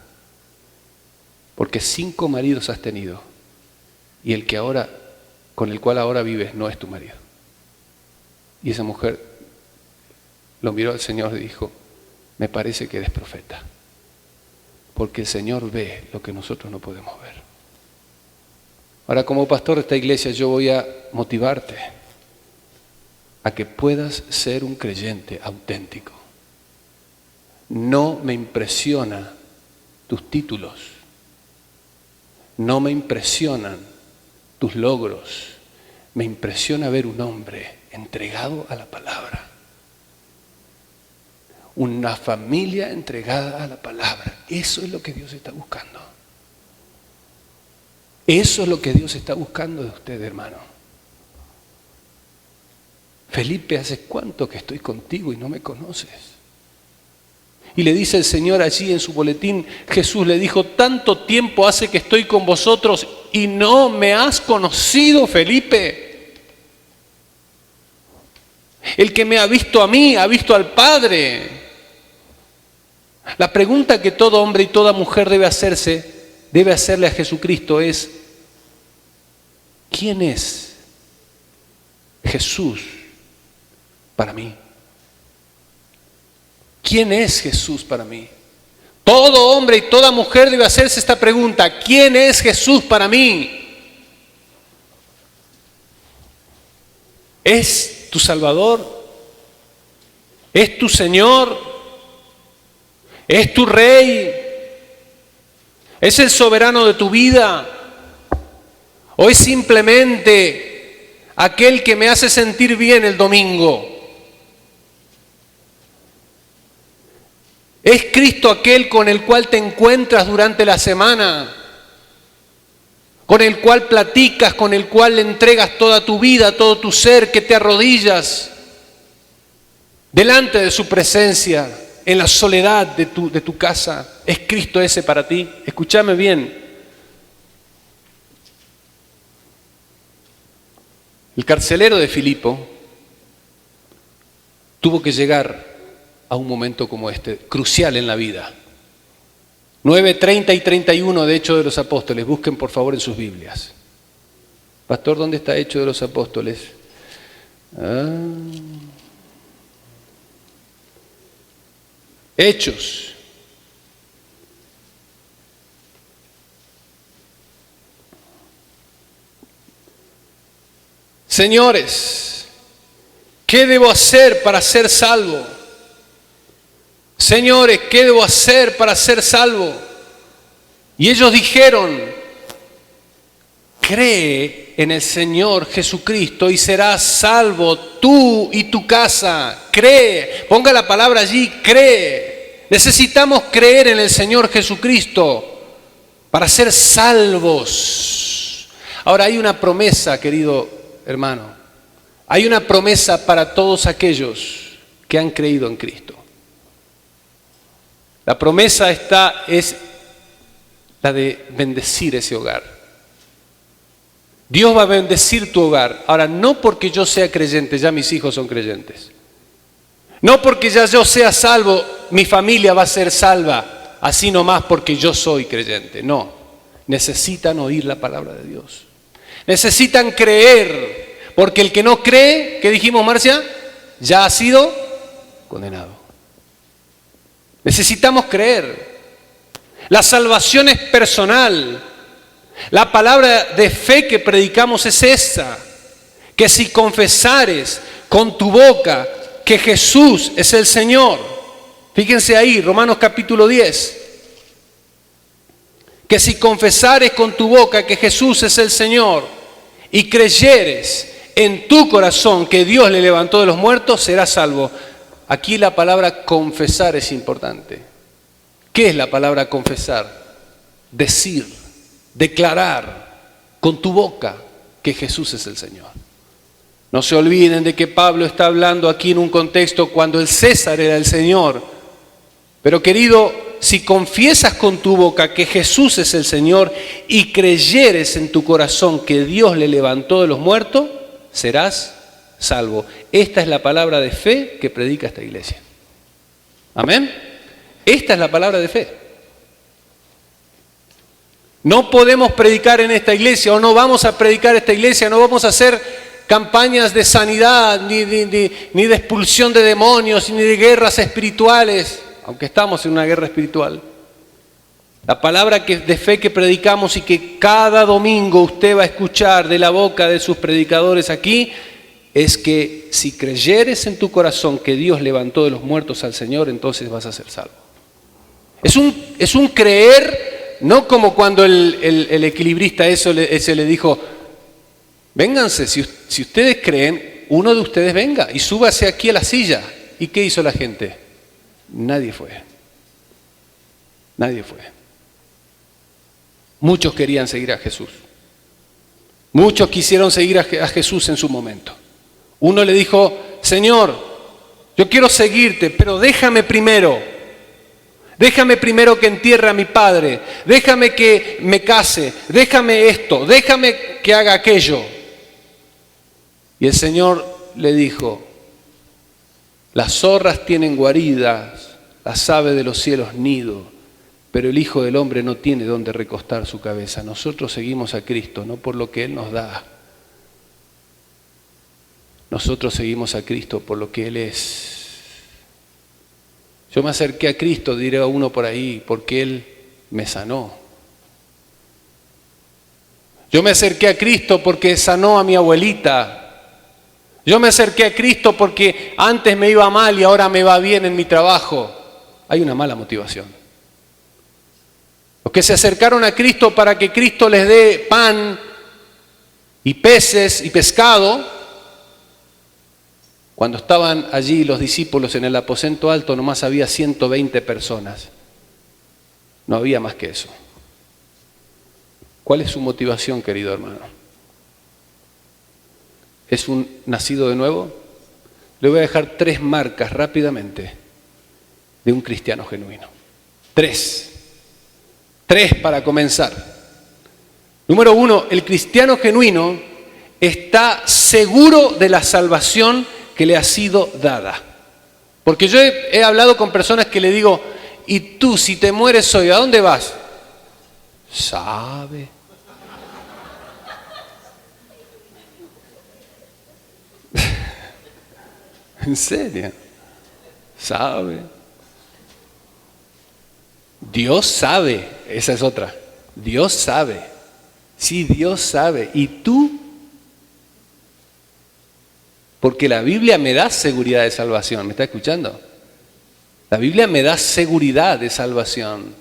Porque 5 maridos has tenido y el que ahora, con el cual ahora vives, no es tu marido. Y esa mujer lo miró al Señor y dijo, me parece que eres profeta. Porque el Señor ve lo que nosotros no podemos ver. Ahora, como pastor de esta iglesia, yo voy a motivarte a que puedas ser un creyente auténtico. No me impresiona tus títulos, no me impresionan tus logros, me impresiona ver un hombre entregado a la palabra, una familia entregada a la palabra. Eso es lo que Dios está buscando. Eso es lo que Dios está buscando de usted, hermano. Felipe, ¿hace cuánto que estoy contigo y no me conoces? Y le dice el Señor allí en su boletín, Jesús le dijo, tanto tiempo hace que estoy con vosotros y no me has conocido, Felipe. El que me ha visto a mí, ha visto al Padre. La pregunta que todo hombre y toda mujer debe hacerle a Jesucristo es, ¿quién es Jesús para mí? ¿Quién es Jesús para mí? Todo hombre y toda mujer debe hacerse esta pregunta, ¿quién es Jesús para mí? ¿Es tu Salvador? ¿Es tu Señor? ¿Es tu rey? ¿Es el soberano de tu vida? ¿O es simplemente aquel que me hace sentir bien el domingo? ¿Es Cristo aquel con el cual te encuentras durante la semana? ¿Con el cual platicas, con el cual le entregas toda tu vida, todo tu ser, que te arrodillas delante de su presencia, en la soledad de tu casa? ¿Es Cristo ese para ti? Escúchame bien. El carcelero de Filipo tuvo que llegar a un momento como este, crucial en la vida. 9:30 y 31 de Hechos de los Apóstoles. Busquen por favor en sus Biblias. Pastor, ¿dónde está Hechos de los Apóstoles? Hechos. Señores, ¿qué debo hacer para ser salvo? Señores, ¿qué debo hacer para ser salvo? Y ellos dijeron, cree en el Señor Jesucristo y serás salvo tú y tu casa. Cree, ponga la palabra allí, cree. Necesitamos creer en el Señor Jesucristo para ser salvos. Ahora hay una promesa, querido hermano. Hay una promesa para todos aquellos que han creído en Cristo. La promesa es la de bendecir ese hogar. Dios va a bendecir tu hogar. Ahora, no porque yo sea creyente, ya mis hijos son creyentes. No porque ya yo sea salvo, mi familia va a ser salva, así nomás porque yo soy creyente. No, necesitan oír la palabra de Dios. Necesitan creer, porque el que no cree, ¿qué dijimos, Marcia? Ya ha sido condenado. Necesitamos creer. La salvación es personal. La palabra de fe que predicamos es esa, que si confesares con tu boca que Jesús es el Señor, fíjense ahí, Romanos capítulo 10, que si confesares con tu boca que Jesús es el Señor y creyeres en tu corazón que Dios le levantó de los muertos, serás salvo. Aquí la palabra confesar es importante. ¿Qué es la palabra confesar? Decir, declarar con tu boca que Jesús es el Señor. No se olviden de que Pablo está hablando aquí en un contexto cuando el César era el Señor. Pero querido, si confiesas con tu boca que Jesús es el Señor y creyeres en tu corazón que Dios le levantó de los muertos, serás salvo. Esta es la palabra de fe que predica esta iglesia. Amén. Esta es la palabra de fe. No podemos predicar en esta iglesia, o no vamos a predicar esta iglesia, no vamos a hacer campañas de sanidad, ni de expulsión de demonios, ni de guerras espirituales, aunque estamos en una guerra espiritual. La palabra de fe que predicamos y que cada domingo usted va a escuchar de la boca de sus predicadores aquí, es que si creyeres en tu corazón que Dios levantó de los muertos al Señor, entonces vas a ser salvo. Es un creer, no como cuando el equilibrista ese le dijo, vénganse, si ustedes creen, uno de ustedes venga y súbase aquí a la silla. ¿Y qué hizo la gente? Nadie fue. Nadie fue. Muchos querían seguir a Jesús. Muchos quisieron seguir a Jesús en su momento. Uno le dijo, Señor, yo quiero seguirte, pero déjame primero que entierre a mi padre, déjame que me case, déjame esto, déjame que haga aquello. Y el Señor le dijo, las zorras tienen guaridas, las aves de los cielos nido, pero el Hijo del Hombre no tiene dónde recostar su cabeza. Nosotros seguimos a Cristo, no por lo que Él nos da. Nosotros seguimos a Cristo por lo que Él es. Yo me acerqué a Cristo, diré a uno por ahí, porque Él me sanó. Yo me acerqué a Cristo porque sanó a mi abuelita. Yo me acerqué a Cristo porque antes me iba mal y ahora me va bien en mi trabajo. hay una mala motivación. Los que se acercaron a Cristo para que Cristo les dé pan y peces y pescado, cuando estaban allí los discípulos en el aposento alto, nomás había 120 personas. No había más que eso. ¿Cuál es su motivación, querido hermano? ¿Es un nacido de nuevo? Le voy a dejar 3 marcas rápidamente de un cristiano genuino. 3 para comenzar. Número 1, el cristiano genuino está seguro de la salvación que le ha sido dada. Porque yo he hablado con personas que le digo, ¿y tú si te mueres hoy, a dónde vas? ¿Sabe? ¿En serio? ¿Sabe? Dios sabe, esa es otra. Dios sabe. Sí, Dios sabe. ¿Y tú? Porque la Biblia me da seguridad de salvación. ¿Me está escuchando? La Biblia me da seguridad de salvación.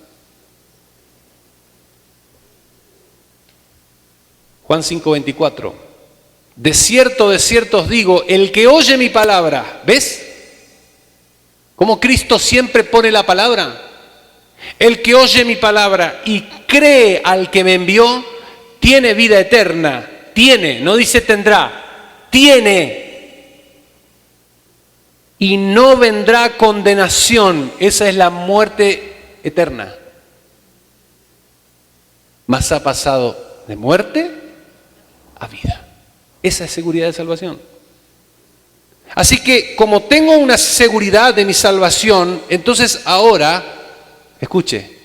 Juan 5:24. De cierto os digo, el que oye mi palabra, ¿ves? ¿Cómo Cristo siempre pone la palabra? El que oye mi palabra y cree al que me envió, tiene vida eterna. Tiene, no dice tendrá, tiene. Y no vendrá condenación. Esa es la muerte eterna. Mas ha pasado de muerte a vida. Esa es seguridad de salvación. Así que como tengo una seguridad de mi salvación, entonces ahora, escuche,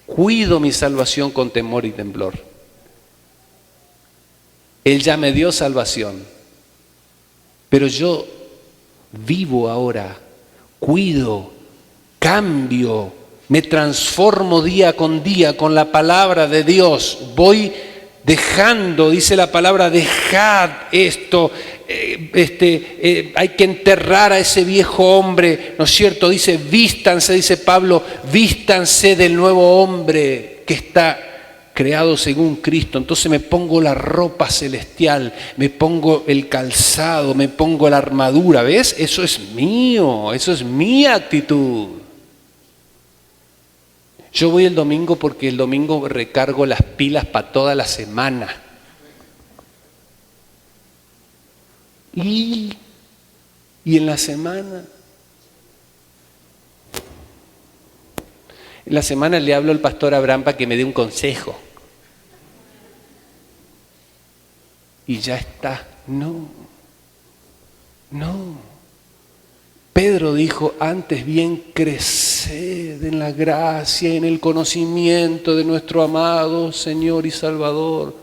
cuido mi salvación con temor y temblor. Él ya me dio salvación, pero yo vivo ahora, cuido, cambio, me transformo día con día con la palabra de Dios. Voy dejando, dice la palabra, dejad esto, hay que enterrar a ese viejo hombre, ¿no es cierto? Dice, vístanse, dice Pablo, vístanse del nuevo hombre que está creado según Cristo. Entonces me pongo la ropa celestial, me pongo el calzado, me pongo la armadura, ¿ves? Eso es mío, eso es mi actitud. Yo voy el domingo porque el domingo recargo las pilas para toda la semana. Y en la semana le hablo al pastor Abraham para que me dé un consejo. Y ya está. No. Pedro dijo, antes bien creced en la gracia y en el conocimiento de nuestro amado Señor y Salvador.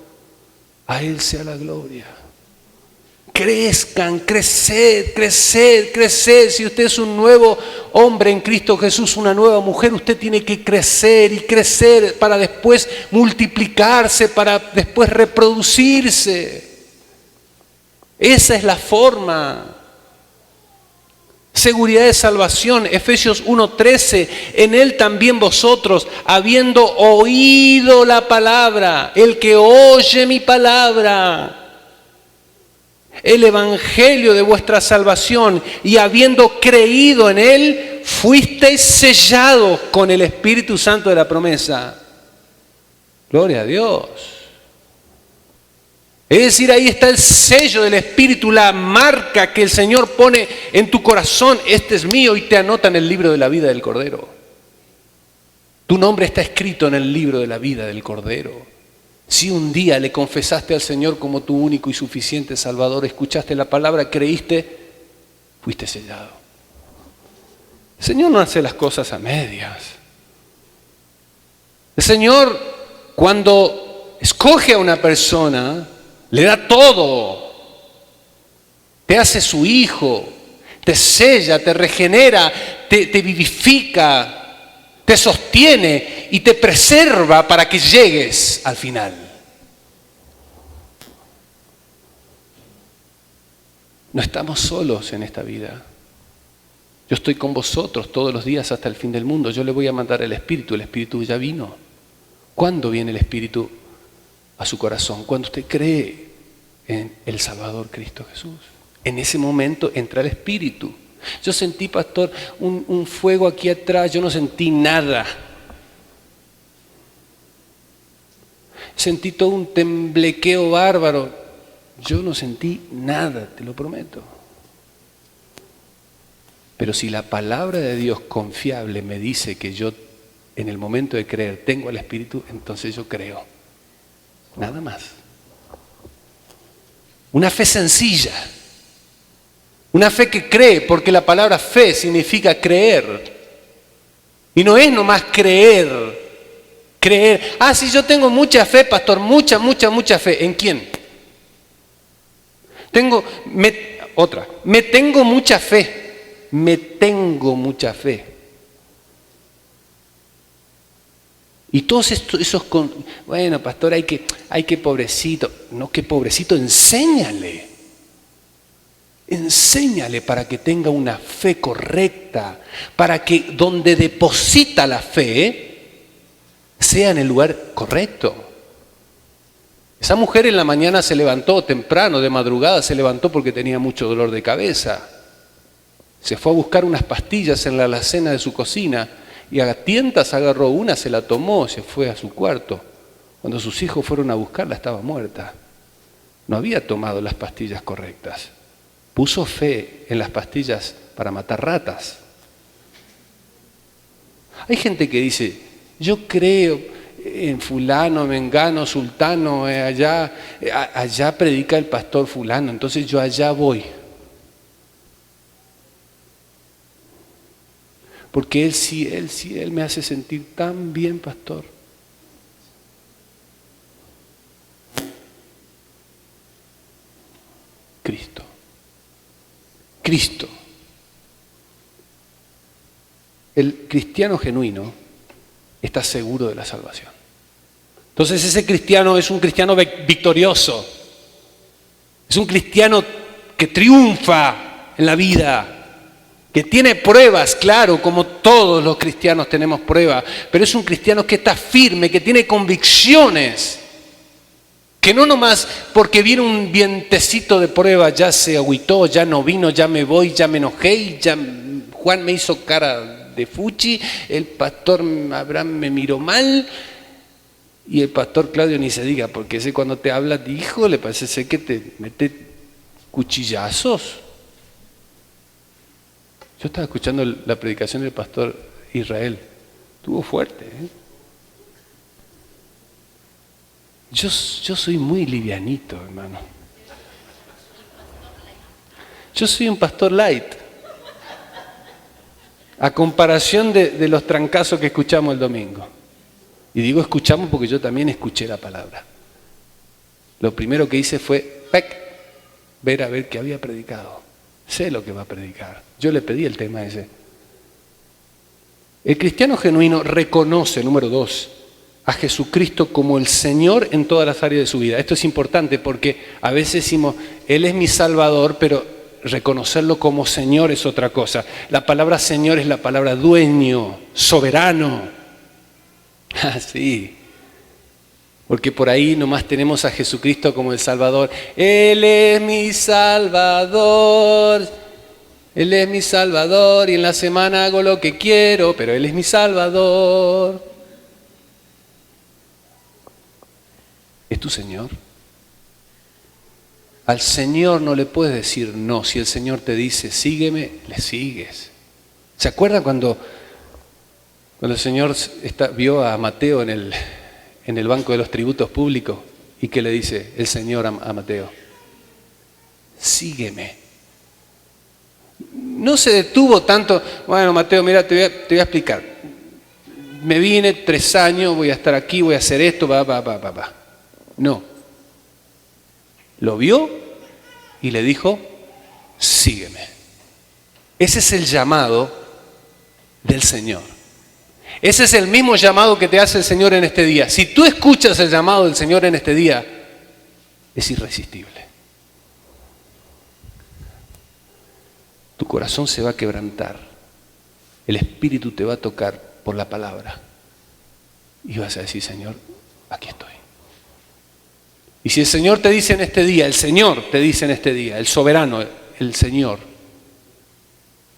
A Él sea la gloria. Crezcan, creced. Si usted es un nuevo hombre en Cristo Jesús, una nueva mujer, usted tiene que crecer y crecer para después multiplicarse, para después reproducirse. Esa es la forma. Seguridad de salvación, Efesios 1:13, en Él también vosotros, habiendo oído la palabra, el que oye mi palabra, el evangelio de vuestra salvación, y habiendo creído en Él, fuisteis sellados con el Espíritu Santo de la promesa. Gloria a Dios. Es decir, ahí está el sello del Espíritu, la marca que el Señor pone en tu corazón. Este es mío, y te anota en el libro de la vida del Cordero. Tu nombre está escrito en el libro de la vida del Cordero. Si un día le confesaste al Señor como tu único y suficiente Salvador, escuchaste la palabra, creíste, fuiste sellado. El Señor no hace las cosas a medias. El Señor, cuando escoge a una persona, le da todo, te hace su hijo, te sella, te regenera, te vivifica, te sostiene y te preserva para que llegues al final. No estamos solos en esta vida. Yo estoy con vosotros todos los días hasta el fin del mundo. Yo le voy a mandar el Espíritu ya vino. ¿Cuándo viene el Espíritu a su corazón? Cuando usted cree en el Salvador Cristo Jesús. En ese momento entra el Espíritu. Yo sentí, pastor, un fuego aquí atrás, yo no sentí nada. Sentí todo un temblequeo bárbaro. Yo no sentí nada, te lo prometo. Pero si la palabra de Dios confiable me dice que yo en el momento de creer tengo el Espíritu, entonces yo creo. Nada más. Una fe sencilla. Una fe que cree, porque la palabra fe significa creer. Y no es nomás creer. Creer. Ah, sí, yo tengo mucha fe, pastor, mucha fe. ¿En quién? Me tengo mucha fe. Me tengo mucha fe. Y todos esos bueno, pastor, hay que pobrecito. No, que pobrecito, enséñale. Enséñale para que tenga una fe correcta, para que donde deposita la fe sea en el lugar correcto. Esa mujer en la mañana se levantó temprano, de madrugada se levantó porque tenía mucho dolor de cabeza. Se fue a buscar unas pastillas en la alacena de su cocina y a tientas agarró una, se la tomó, se fue a su cuarto. Cuando sus hijos fueron a buscarla estaba muerta. No había tomado las pastillas correctas. Puso fe en las pastillas para matar ratas. Hay gente que dice, yo creo en fulano, mengano, sultano, allá predica el pastor fulano, entonces yo allá voy. Porque él me hace sentir tan bien, pastor. Cristo. El cristiano genuino está seguro de la salvación. Entonces ese cristiano es un cristiano victorioso. Es un cristiano que triunfa en la vida. Que tiene pruebas, claro, como todos los cristianos tenemos pruebas, pero es un cristiano que está firme, que tiene convicciones, que no nomás porque viene un vientecito de prueba ya se agüitó, ya no vino, ya me voy, ya me enojé, ya Juan me hizo cara de fuchi, el pastor Abraham me miró mal y el pastor Claudio ni se diga, porque ese cuando te habla, hijo, le parece que te mete cuchillazos. Yo estaba escuchando la predicación del pastor Israel. Estuvo fuerte, ¿eh? Yo soy muy livianito, hermano. Yo soy un pastor light. A comparación de los trancazos que escuchamos el domingo. Y digo escuchamos porque yo también escuché la palabra. Lo primero que hice fue ver a ver qué había predicado. Sé lo que va a predicar. Yo le pedí el tema ese. El cristiano genuino reconoce, número 2, a Jesucristo como el Señor en todas las áreas de su vida. Esto es importante porque a veces decimos, Él es mi Salvador, pero reconocerlo como Señor es otra cosa. La palabra Señor es la palabra dueño, soberano. Ah, sí. Porque por ahí nomás tenemos a Jesucristo como el Salvador. Él es mi Salvador. Él es mi Salvador y en la semana hago lo que quiero, pero Él es mi Salvador. ¿Es tu Señor? Al Señor no le puedes decir no. Si el Señor te dice sígueme, le sigues. ¿Se acuerdan cuando el Señor vio a Mateo en el banco de los tributos públicos y que le dice el Señor a Mateo? Sígueme. No se detuvo tanto, bueno Mateo, mira, te voy a explicar. Me vine 3 años, voy a estar aquí, voy a hacer esto, va. No. Lo vio y le dijo, sígueme. Ese es el llamado del Señor. Ese es el mismo llamado que te hace el Señor en este día. Si tú escuchas el llamado del Señor en este día, es irresistible. Tu corazón se va a quebrantar. el Espíritu te va a tocar por la palabra. Y vas a decir, Señor, aquí estoy. Y si el Señor te dice en este día, el Señor te dice en este día, el soberano, el Señor,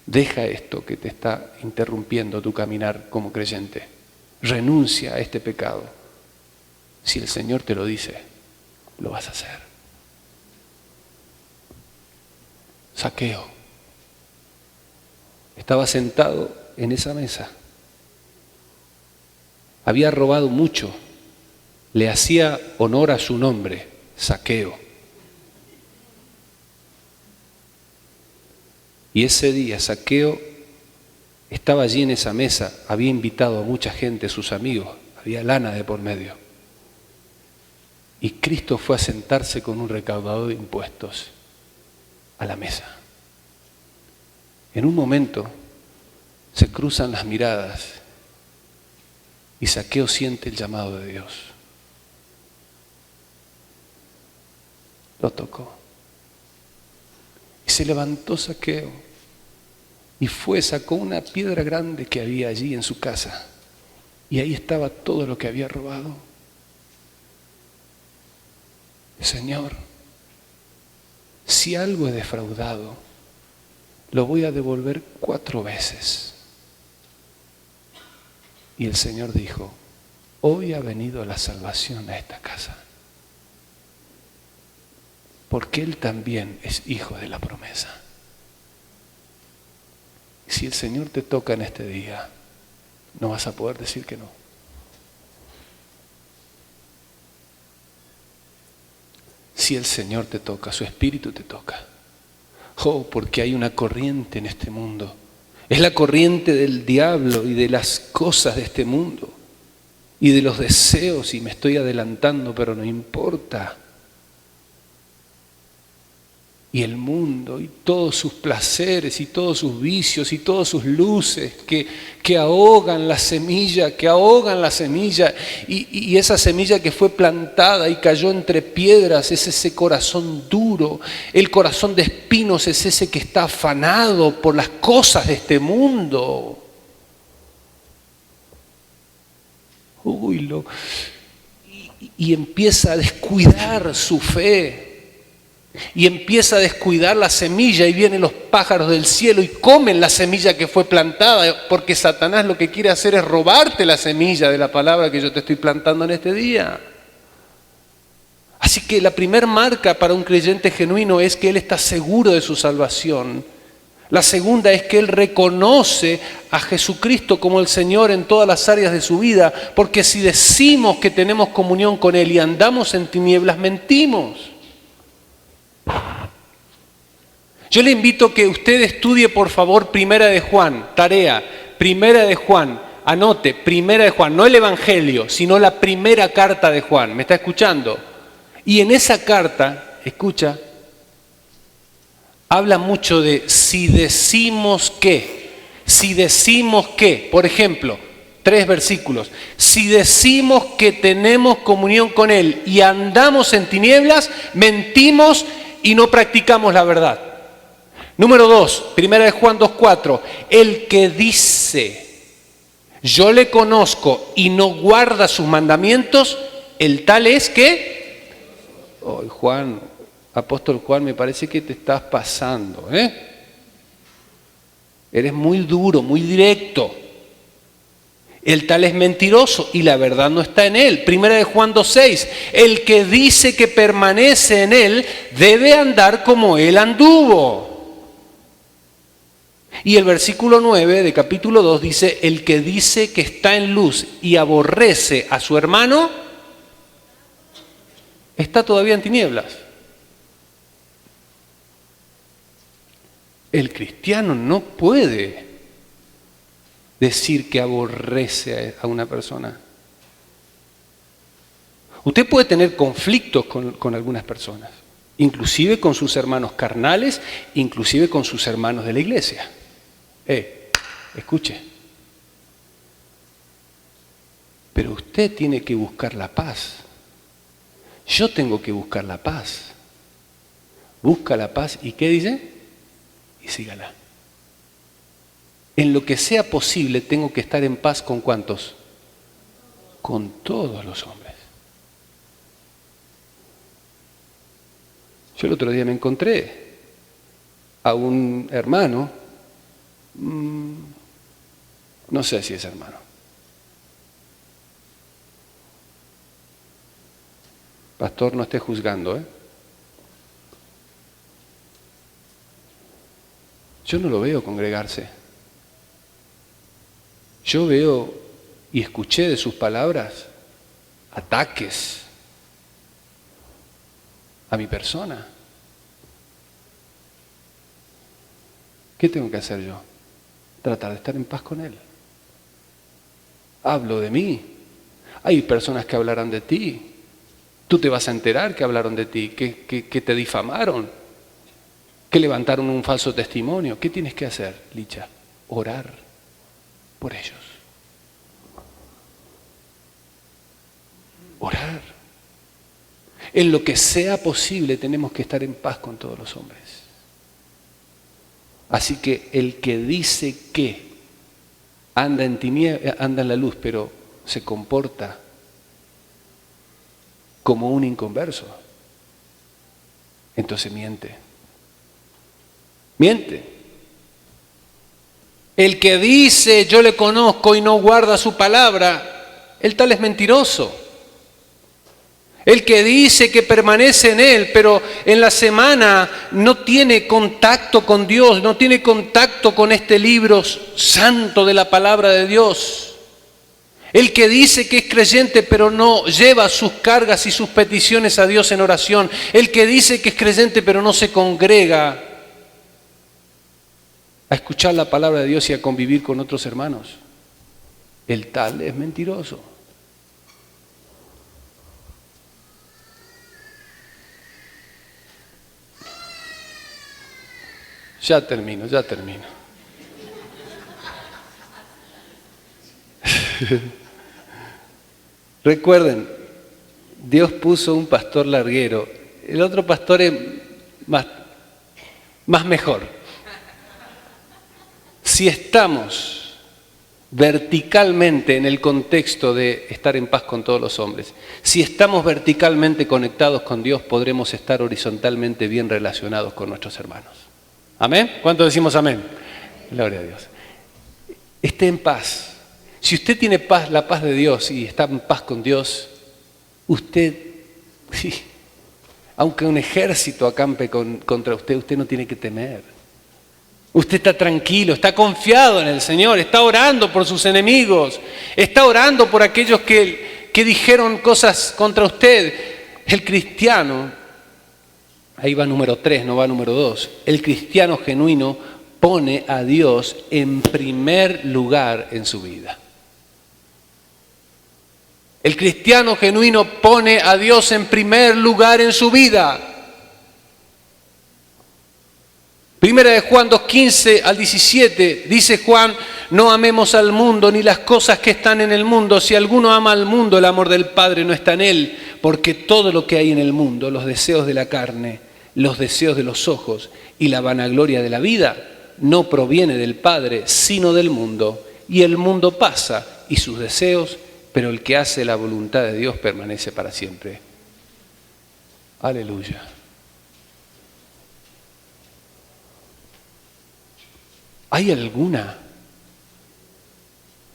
deja esto que te está interrumpiendo tu caminar como creyente. Renuncia a este pecado. Si el Señor te lo dice, lo vas a hacer. Zaqueo estaba sentado en esa mesa. Había robado mucho. Le hacía honor a su nombre, Zaqueo. Y ese día Zaqueo estaba allí en esa mesa, había invitado a mucha gente, sus amigos, había lana de por medio. Y Cristo fue a sentarse con un recaudador de impuestos a la mesa. En un momento se cruzan las miradas y Zaqueo siente el llamado de Dios. Lo tocó. Y se levantó Zaqueo y fue, sacó una piedra grande que había allí en su casa. Y ahí estaba todo lo que había robado. Señor, si algo he defraudado, lo voy a devolver 4 veces. Y el Señor dijo, hoy ha venido la salvación a esta casa. Porque Él también es hijo de la promesa. Si el Señor te toca en este día, no vas a poder decir que no. Si el Señor te toca, su Espíritu te toca. Oh, porque hay una corriente en este mundo. Es la corriente del diablo y de las cosas de este mundo. Y de los deseos, y me estoy adelantando, pero no importa. Y el mundo, y todos sus placeres, y todos sus vicios, y todas sus luces, que ahogan la semilla, y esa semilla que fue plantada y cayó entre piedras, es ese corazón duro, el corazón de espinos es ese que está afanado por las cosas de este mundo. Y empieza a descuidar su fe. Y empieza a descuidar la semilla y vienen los pájaros del cielo y comen la semilla que fue plantada, porque Satanás lo que quiere hacer es robarte la semilla de la palabra que yo te estoy plantando en este día. Así que la primer marca para un creyente genuino es que él está seguro de su salvación. La segunda es que él reconoce a Jesucristo como el Señor en todas las áreas de su vida, porque si decimos que tenemos comunión con Él y andamos en tinieblas, mentimos. Yo le invito a que usted estudie, por favor, Primera de Juan, tarea, Primera de Juan, anote, Primera de Juan, no el Evangelio, sino la primera carta de Juan, ¿me está escuchando? Y en esa carta, escucha, habla mucho de si decimos que, por ejemplo, 3 versículos, si decimos que tenemos comunión con Él y andamos en tinieblas, mentimos y no practicamos la verdad. Número 2, Primera de Juan 2:4, el que dice, yo le conozco y no guarda sus mandamientos, el tal es que, Juan, apóstol Juan, me parece que te estás pasando, Eres muy duro, muy directo. El tal es mentiroso y la verdad no está en él. Primera de Juan 2:6, el que dice que permanece en él debe andar como él anduvo. Y el versículo 9 de capítulo 2 dice, el que dice que está en luz y aborrece a su hermano, está todavía en tinieblas. El cristiano no puede decir que aborrece a una persona. Usted puede tener conflictos con algunas personas, inclusive con sus hermanos carnales, inclusive con sus hermanos de la iglesia. Escuche. Pero usted tiene que buscar la paz. Yo tengo que buscar la paz. Busca la paz y ¿qué dice? Y sígala. En lo que sea posible tengo que estar en paz ¿con cuántos? Con todos los hombres. Yo el otro día me encontré a un hermano, no sé si es hermano. Pastor, no esté juzgando, ¿eh? Yo no lo veo congregarse. Yo veo y escuché de sus palabras ataques a mi persona. ¿Qué tengo que hacer yo? Tratar de estar en paz con él. Hablo de mí. Hay personas que hablarán de ti. Tú te vas a enterar que hablaron de ti, que te difamaron, que levantaron un falso testimonio. ¿Qué tienes que hacer, Licha? Orar por ellos. Orar. En lo que sea posible tenemos que estar en paz con todos los hombres. Así que el que dice que anda en la luz, pero se comporta como un inconverso, entonces miente. Miente. El que dice yo le conozco y no guarda su palabra, el tal es mentiroso. El que dice que permanece en él, pero en la semana no tiene contacto con Dios, no tiene contacto con este libro santo de la palabra de Dios. El que dice que es creyente pero no lleva sus cargas y sus peticiones a Dios en oración. El que dice que es creyente pero no se congrega a escuchar la palabra de Dios y a convivir con otros hermanos. El tal es mentiroso. Ya termino. Recuerden, Dios puso un pastor larguero, el otro pastor es más mejor. Si estamos verticalmente en el contexto de estar en paz con todos los hombres, si estamos verticalmente conectados con Dios, podremos estar horizontalmente bien relacionados con nuestros hermanos. ¿Amén? ¿Cuánto decimos amén? Gloria a Dios. Esté en paz. Si usted tiene paz, la paz de Dios y está en paz con Dios, usted, sí, aunque un ejército acampe contra usted, usted no tiene que temer. Usted está tranquilo, está confiado en el Señor, está orando por sus enemigos, está orando por aquellos que dijeron cosas contra usted. El cristiano, ahí va número 3, no va número 2, el cristiano genuino pone a Dios en primer lugar en su vida. El cristiano genuino pone a Dios en primer lugar en su vida. Primera de Juan 2:15 al 17, dice Juan, no amemos al mundo ni las cosas que están en el mundo. Si alguno ama al mundo, el amor del Padre no está en él, porque todo lo que hay en el mundo, los deseos de la carne, los deseos de los ojos y la vanagloria de la vida, no proviene del Padre, sino del mundo. Y el mundo pasa y sus deseos, pero el que hace la voluntad de Dios permanece para siempre. Aleluya. ¿Hay alguna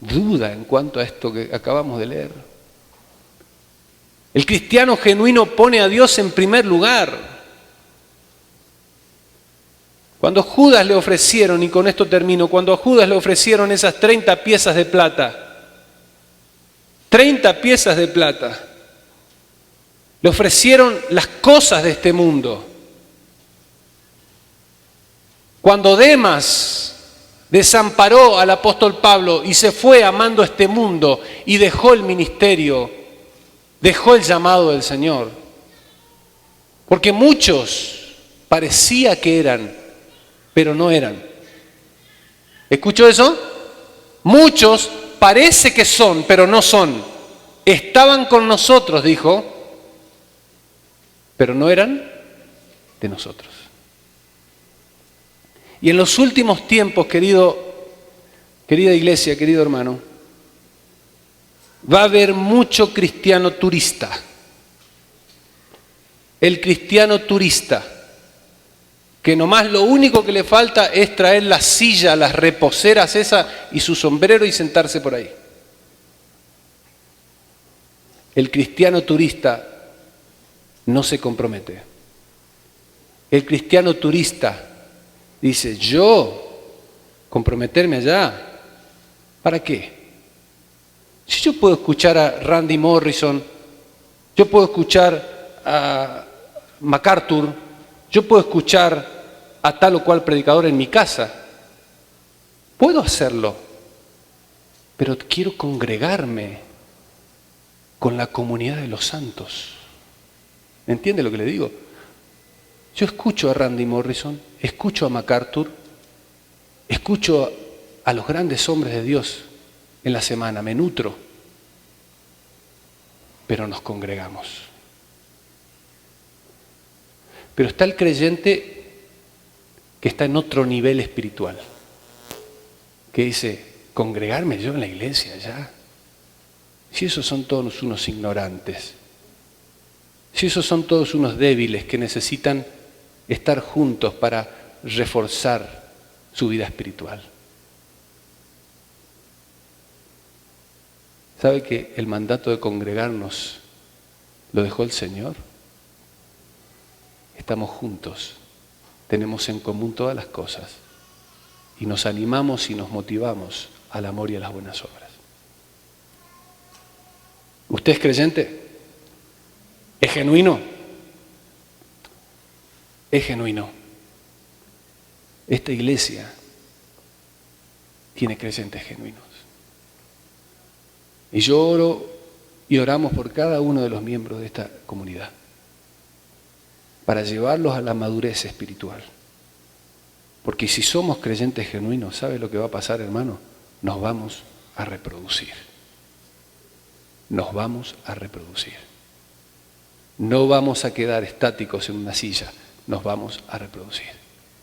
duda en cuanto a esto que acabamos de leer? El cristiano genuino pone a Dios en primer lugar. Cuando Judas le ofrecieron, y con esto termino, cuando a Judas le ofrecieron esas 30 piezas de plata, 30 piezas de plata, le ofrecieron las cosas de este mundo. Cuando Demas desamparó al apóstol Pablo y se fue amando este mundo y dejó el ministerio, dejó el llamado del Señor, porque muchos parecía que eran, pero no eran. ¿Escuchó eso? Muchos parece que son, pero no son. Estaban con nosotros, dijo, pero no eran de nosotros. Y en los últimos tiempos, querido, Querida iglesia, querido hermano, va a haber mucho cristiano turista. El cristiano turista, que nomás lo único que le falta es traer la silla, las reposeras esas y su sombrero y sentarse por ahí. El cristiano turista no se compromete. El cristiano turista dice, yo comprometerme allá, ¿para qué? Si yo puedo escuchar a Randy Morrison, yo puedo escuchar a MacArthur, yo puedo escuchar a tal o cual predicador en mi casa, puedo hacerlo, pero quiero congregarme con la comunidad de los santos. ¿Entiende lo que le digo? Yo escucho a Randy Morrison, escucho a MacArthur, escucho a los grandes hombres de Dios en la semana, me nutro, pero nos congregamos. Pero está el creyente que está en otro nivel espiritual, que dice, congregarme yo en la iglesia ya. Si esos son todos unos ignorantes, si esos son todos unos débiles que necesitan estar juntos para reforzar su vida espiritual. ¿Sabe que el mandato de congregarnos lo dejó el Señor? Estamos juntos, tenemos en común todas las cosas y nos animamos y nos motivamos al amor y a las buenas obras. ¿Usted es creyente? ¿Es genuino? Es genuino. Esta iglesia tiene creyentes genuinos. Y yo oro y oramos por cada uno de los miembros de esta comunidad para llevarlos a la madurez espiritual. Porque si somos creyentes genuinos, ¿sabe lo que va a pasar, hermano? Nos vamos a reproducir. Nos vamos a reproducir. No vamos a quedar estáticos en una silla, nos vamos a reproducir.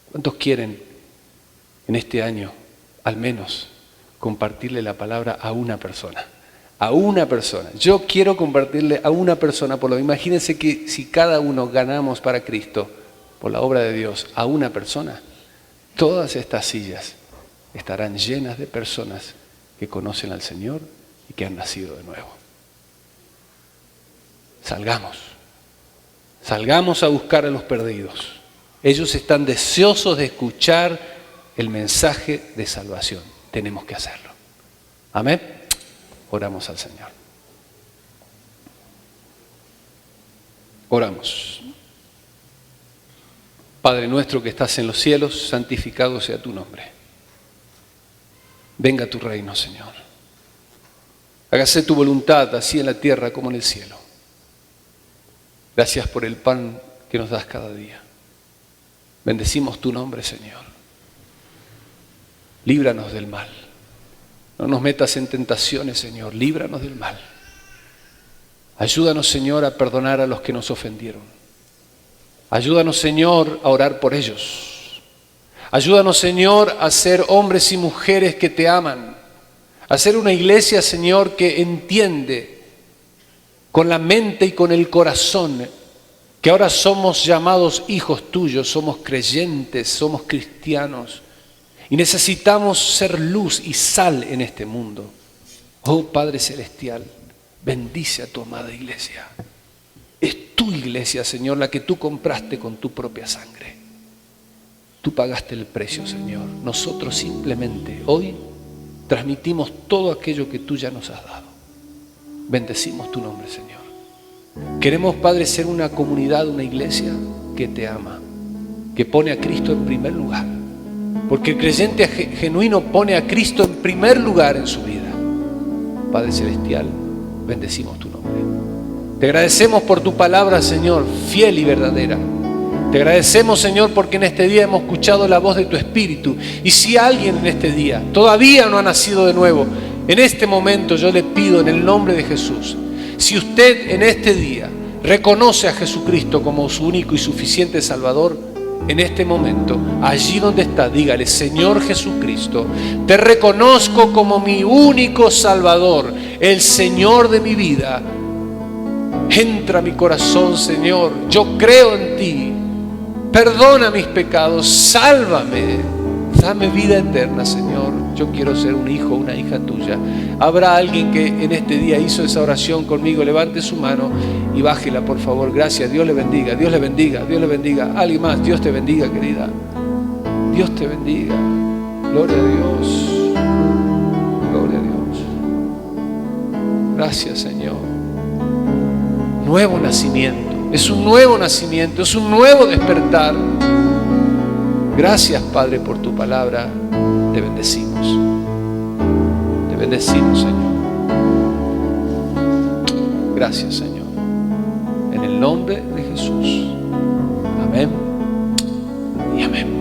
¿Cuántos quieren en este año, al menos, compartirle la palabra a una persona? A una persona. Yo quiero compartirle a una persona, por lo menos. Imagínense que si cada uno ganamos para Cristo, por la obra de Dios, a una persona, todas estas sillas estarán llenas de personas que conocen al Señor y que han nacido de nuevo. Salgamos a buscar a los perdidos. Ellos están deseosos de escuchar el mensaje de salvación. Tenemos que hacerlo. Amén. Oramos al Señor. Oramos. Padre nuestro que estás en los cielos, santificado sea tu nombre. Venga tu reino, Señor. Hágase tu voluntad, así en la tierra como en el cielo. Gracias por el pan que nos das cada día. Bendecimos tu nombre, Señor. Líbranos del mal. No nos metas en tentaciones, Señor. Líbranos del mal. Ayúdanos, Señor, a perdonar a los que nos ofendieron. Ayúdanos, Señor, a orar por ellos. Ayúdanos, Señor, a ser hombres y mujeres que te aman. A ser una iglesia, Señor, que entiende con la mente y con el corazón, que ahora somos llamados hijos tuyos, somos creyentes, somos cristianos, y necesitamos ser luz y sal en este mundo. Oh Padre Celestial, bendice a tu amada iglesia. Es tu iglesia, Señor, la que tú compraste con tu propia sangre. Tú pagaste el precio, Señor. Nosotros simplemente hoy transmitimos todo aquello que tú ya nos has dado. Bendecimos tu nombre, Señor. Queremos, Padre, ser una comunidad, una iglesia que te ama, que pone a Cristo en primer lugar. Porque el creyente genuino pone a Cristo en primer lugar en su vida. Padre Celestial, bendecimos tu nombre. Te agradecemos por tu palabra, Señor, fiel y verdadera. Te agradecemos, Señor, porque en este día hemos escuchado la voz de tu Espíritu. Y si alguien en este día todavía no ha nacido de nuevo, en este momento yo le pido en el nombre de Jesús, si usted en este día reconoce a Jesucristo como su único y suficiente Salvador, en este momento, allí donde está, dígale: Señor Jesucristo, te reconozco como mi único Salvador, el Señor de mi vida. Entra a mi corazón, Señor, yo creo en ti, perdona mis pecados, sálvame, dame vida eterna, Señor. Yo quiero ser un hijo, una hija tuya. Habrá alguien que en este día hizo esa oración conmigo. Levante su mano y bájela, por favor. Gracias, Dios le bendiga, Dios le bendiga, Dios le bendiga. Alguien más, Dios te bendiga, querida. Dios te bendiga. Gloria a Dios, gloria a Dios. Gracias, Señor. Nuevo nacimiento, es un nuevo nacimiento, es un nuevo despertar. Gracias, Padre, por tu palabra. Te bendecimos, Señor. Gracias, Señor, en el nombre de Jesús. Amén y amén.